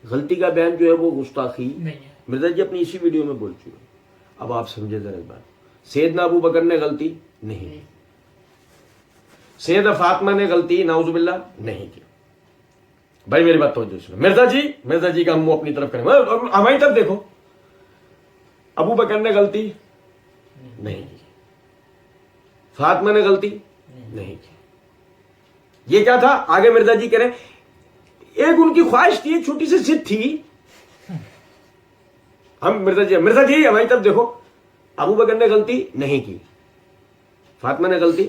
غلطی کا بیان جو ہے وہ گستاخی مرزا جی اپنی اسی ویڈیو میں بول چکے. اب آپ سمجھے ذرا بات, سیدنا ابو بکر نے غلطی نہیں, سیدہ فاطمہ نے غلطی نعوذ باللہ نہیں کی. بھائی میری بات توجہ سنو. مرزا جی کا ہم اپنی طرف کریں, ہماری طرف دیکھو. ابو بکر نے غلطی نہیں کی, فاطمہ نے غلطی نہیں کی. یہ کیا تھا آگے مرزا جی کہہ رہے ہیں, ایک ان کی خواہش تھی, ایک چھوٹی سی ضد تھی. ہم مرزا جی ہماری طرف دیکھو, ابو بکر نے غلطی نہیں کی, فاطمہ نے غلطی.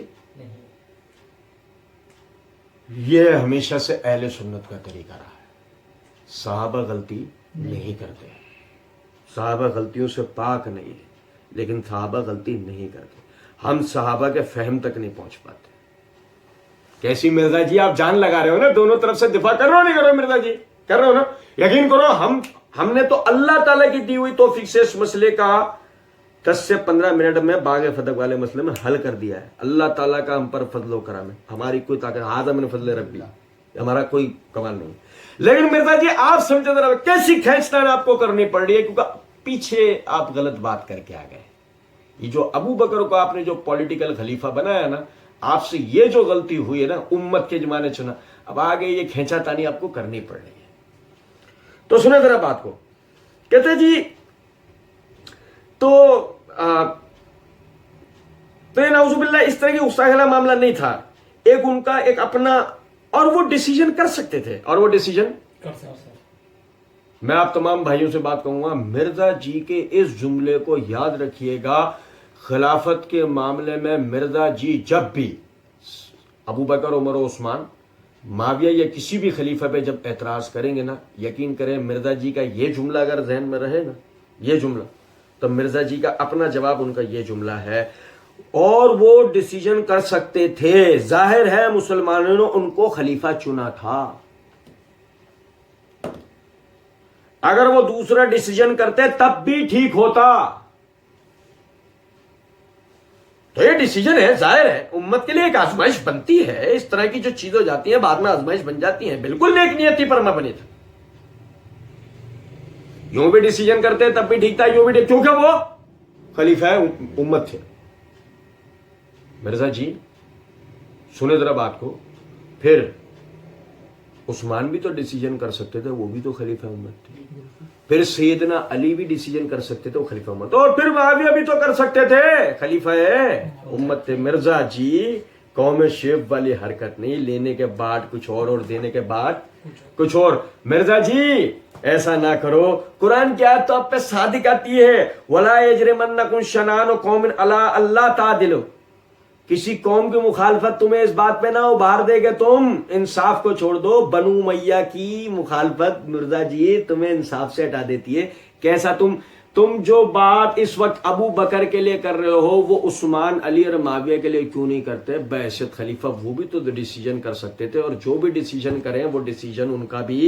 یہ ہمیشہ سے اہل سنت کا طریقہ رہا ہے, صحابہ غلطی نہیں کرتے, صحابہ غلطیوں سے پاک نہیں ہے, لیکن صحابہ غلطی نہیں کرتے. ہم صحابہ کے فہم تک نہیں پہنچ پاتے. کیسی مرزا جی آپ جان لگا رہے ہو نا, دونوں طرف سے دفاع کر رہے ہو نہیں کر رہے ہو مرزا جی, کر رہے ہو نا. یقین کرو ہم نے تو اللہ تعالیٰ کی دی ہوئی توفیق سے اس مسئلے کا 10 سے 15 منٹ میں باغ فتح والے مسئلے میں حل کر دیا ہے. اللہ تعالیٰ کا ہم پر فضل و کرم ہے, ہماری کوئی طاقت, آدم من فضل ربی, ہمارا کوئی کمال نہیں. لیکن مرزا جی آپ سمجھے ذرا کیسی کھینچتان آپ کو کرنی پڑ رہی ہے, کیونکہ پیچھے آپ غلط بات کر کے آ گئے. یہ جو ابو بکر کو آپ نے جو پولیٹیکل خلیفہ بنایا نا, آپ سے یہ جو غلطی ہوئی ہے نا, امت کے جمانے چنا, اب آگے یہ کھینچا تانی آپ کو کرنی پڑ رہی ہے. تو سنیں ذرا بات کو. کہتے جی تو نعوذ باللہ اس طرح کی گستاخانہ معاملہ نہیں تھا, ایک ان کا ایک اپنا, اور وہ ڈیسیجن کر سکتے تھے, اور وہ ڈیسیجن کر سکتے. میں آپ تمام بھائیوں سے بات کہوں گا, مرزا جی کے اس جملے کو یاد رکھیے گا. خلافت کے معاملے میں مرزا جی جب بھی ابو بکر, عمر و عثمان, معاویہ یا کسی بھی خلیفہ پہ جب اعتراض کریں گے نا, یقین کریں مرزا جی کا یہ جملہ اگر ذہن میں رہے نا, یہ جملہ, تو مرزا جی کا اپنا جواب ان کا یہ جملہ ہے. اور وہ ڈیسیجن کر سکتے تھے, ظاہر ہے مسلمانوں نے ان کو خلیفہ چنا تھا. اگر وہ دوسرا ڈیسیجن کرتے تب بھی ٹھیک ہوتا. تو یہ ڈیسیجن ہے, ظاہر ہے امت کے لیے ایک آزمائش بنتی ہے. اس طرح کی جو چیزیں ہو جاتی ہیں بعد میں آزمائش بن جاتی ہیں. بالکل نیک نیتی پر میں بنی تھا, یوں بھی ڈیسیجن کرتے تب بھی ٹھیک تھا, یوں بھی کیونکہ وہ خلیفہ امت تھے. مرزا جی سنے ذرا بات کو. پھر عثمان بھی تو ڈیسیجن کر سکتے تھے، وہ بھی تو خلیفہ امت تھے. پھر سیدنا علی بھی ڈیسیجن کر سکتے تھے، وہ خلیفہ امت. اور پھر معاویہ بھی تو کر سکتے تھے، خلیفہ امت تھے. مرزا جی قوم شیب والی حرکت نہیں، لینے کے بعد کچھ اور دینے کے بعد کچھ اور. مرزا جی ایسا نہ کرو. قرآن کی آیت تو آپ پہ صادق آتی ہے، وَلَا يَجْرِمَنَّكُمْ شَنَآنُ قَوْمٍ عَلَىٰ أَلَّا تَعْدِلُوا. کسی قوم کی مخالفت تمہیں اس بات پہ نہ ابھار دے کہ تم انصاف کو چھوڑ دو. بنو امیہ کی مخالفت مرزا جی تمہیں انصاف سے ہٹا دیتی ہے. کیسا تم جو بات اس وقت ابو بکر کے لیے کر رہے ہو وہ عثمان علی اور معاویہ کے لیے کیوں نہیں کرتے؟ بحیثیت خلیفہ وہ بھی تو ڈیسیجن کر سکتے تھے، اور جو بھی ڈیسیجن کریں وہ ڈیسیجن ان کا بھی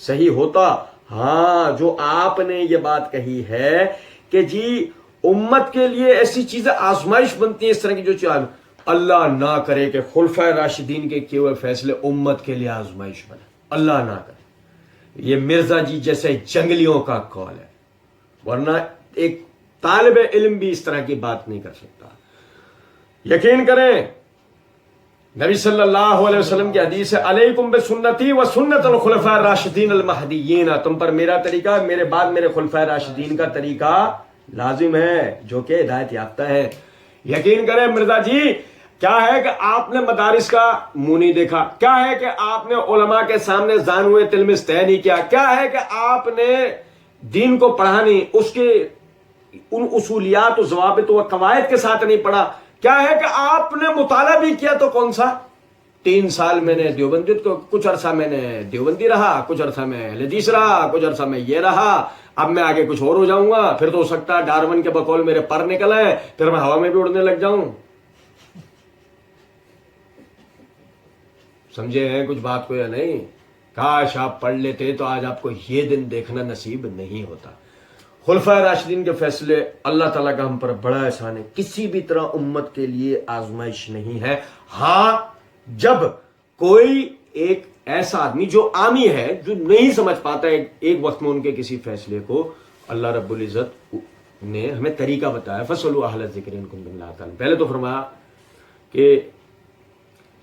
صحیح ہوتا. ہاں جو آپ نے یہ بات کہی ہے کہ جی امت کے لیے ایسی چیزیں آزمائش بنتی ہیں، اس طرح کی جو چیز اللہ نہ کرے کہ خلفائے راشدین کے کیے ہوئے فیصلے امت کے لیے آزمائش بنے، اللہ نہ کرے. یہ مرزا جی جیسے جنگلیوں کا قول ہے، ورنہ ایک طالب علم بھی اس طرح کی بات نہیں کر سکتا. یقین کریں نبی صلی اللہ علیہ وسلم کی حدیث ہے، علیکم بسنتی و سنت الخلفاء الراشدین المہدیین. تم پر میرا طریقہ، میرے بعد میرے خلفاء راشدین کا طریقہ لازم ہے جو کہ ہدایت یافتہ ہے. یقین کریں مرزا جی، کیا ہے کہ آپ نے مدارس کا منہ نہیں دیکھا، کیا ہے کہ آپ نے علماء کے سامنے زان ہوئے تلمس طے نہیں کیا، کیا ہے کہ آپ نے دین کو پڑھا نہیں، اس کے ان اصولیات و ضوابط و قواعد کے ساتھ نہیں پڑھا، کیا ہے کہ آپ نے مطالعہ بھی کیا تو کون سا 3 سال میں نے دیوبندی، کچھ عرصہ میں نے دیوبندی رہا، کچھ عرصہ میں اہل حدیث رہا، کچھ عرصہ میں یہ رہا، اب میں آگے کچھ اور ہو جاؤں گا، پھر تو ہو سکتا ہے ڈارون کے بقول میرے پر نکل آئے، پھر میں ہوا میں بھی اڑنے لگ جاؤں. سمجھے ہیں کچھ بات کو یا نہیں؟ کاش آپ پڑھ لیتے تو آج آپ کو یہ دن دیکھنا نصیب نہیں ہوتا. خلفائے راشدین کے فیصلے اللہ تعالیٰ کا ہم پر بڑا احسان ہے، کسی بھی طرح امت کے لیے آزمائش نہیں ہے. ہاں جب کوئی ایک ایسا آدمی جو عامی ہے، جو نہیں سمجھ پاتا ہے ایک وقت میں ان کے کسی فیصلے کو، اللہ رب العزت نے ہمیں طریقہ بتایا، فَاسْأَلُوا أَهْلَ الذِّكْرِ إِن كُنتُمْ لَا تَعْلَمُونَ. پہلے تو فرمایا کہ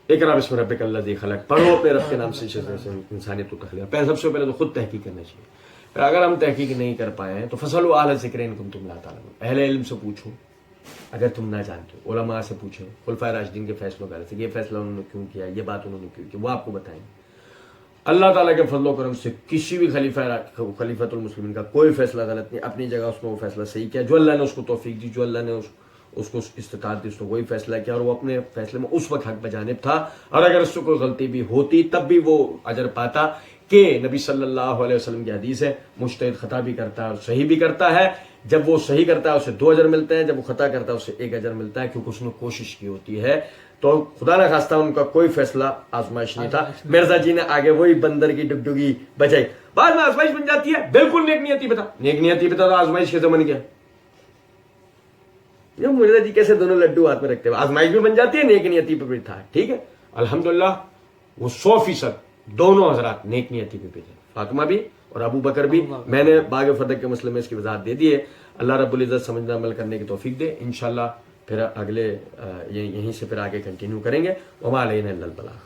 اقرأ بسم ربک الذی خلق، پڑھو اپنے رب کے نام سے انسانیت کو تخلیق. سب سے پہلے تو خود تحقیق کرنا چاہیے. پھر اگر ہم تحقیق نہیں کر پائے تو فَاسْأَلُوا أَهْلَ الذِّكْرِ إِن كُنتُمْ لَا تَعْلَمُونَ. اہل علم سے پوچھو اگر تم نہ جانتے ہو، علماء سے پوچھو، خلفائے راشدین کے فیصلوں کا یہ فیصلہ انہوں نے کیوں کیا، یہ بات انہوں نے کیوں کی، وہ آپ کو بتائیں گے. اللہ تعالیٰ کے فضل و کرم سے کسی بھی خلیفۃ المسلمین کا کوئی فیصلہ غلط نہیں، اپنی جگہ اس نے وہ فیصلہ صحیح کیا، جو اللہ نے اس کو توفیق دی، جو اللہ نے اس کو استطاعت دی، اس نے وہی فیصلہ کیا، اور وہ اپنے فیصلے میں اس وقت حق بجانب تھا. اور اگر اس سے کوئی غلطی بھی ہوتی تب بھی وہ اجر پاتا، کہ نبی صلی اللہ علیہ وسلم کی حدیث ہے مجتہد خطا بھی کرتا ہے اور صحیح بھی کرتا ہے. جب وہ صحیح کرتا ہے اسے 2 اجر ملتے ہیں، جب وہ خطا کرتا ہے اسے 1 اجر ملتا ہے، کیونکہ اس نے کوشش کی ہوتی ہے. تو خدا نہ خواستہ ان کا کوئی فیصلہ آزمائش نہیں تھا. مرزا جی نے آگے وہی بندر کی ڈگڈگی بچائی. بعد میں آزمائش بن جاتی ہے، بالکل نیک نیتی بتا، نیک نیتی بتا تو آزمائش کیسے بن گیا؟ مرزا جی کیسے دونوں لڈو ہاتھ میں رکھتے ہوئے آزمائش بھی بن جاتی ہے، نیک نیتی پہ بھی تھا. ٹھیک ہے الحمدللہ، وہ 100% دونوں حضرات نیک نیتی پہ بھی تھے، فاطمہ بھی اور ابو بکر بھی. میں نے باغ فدق کے مسئلے میں اس کی وضاحت دے دی ہے. اللہ رب العزت سمجھنا عمل کرنے کی توفیق دے. انشاءاللہ پھر اگلے یہیں سے پھر آگے کنٹینیو کریں گے. وما علینا الا البلاغ.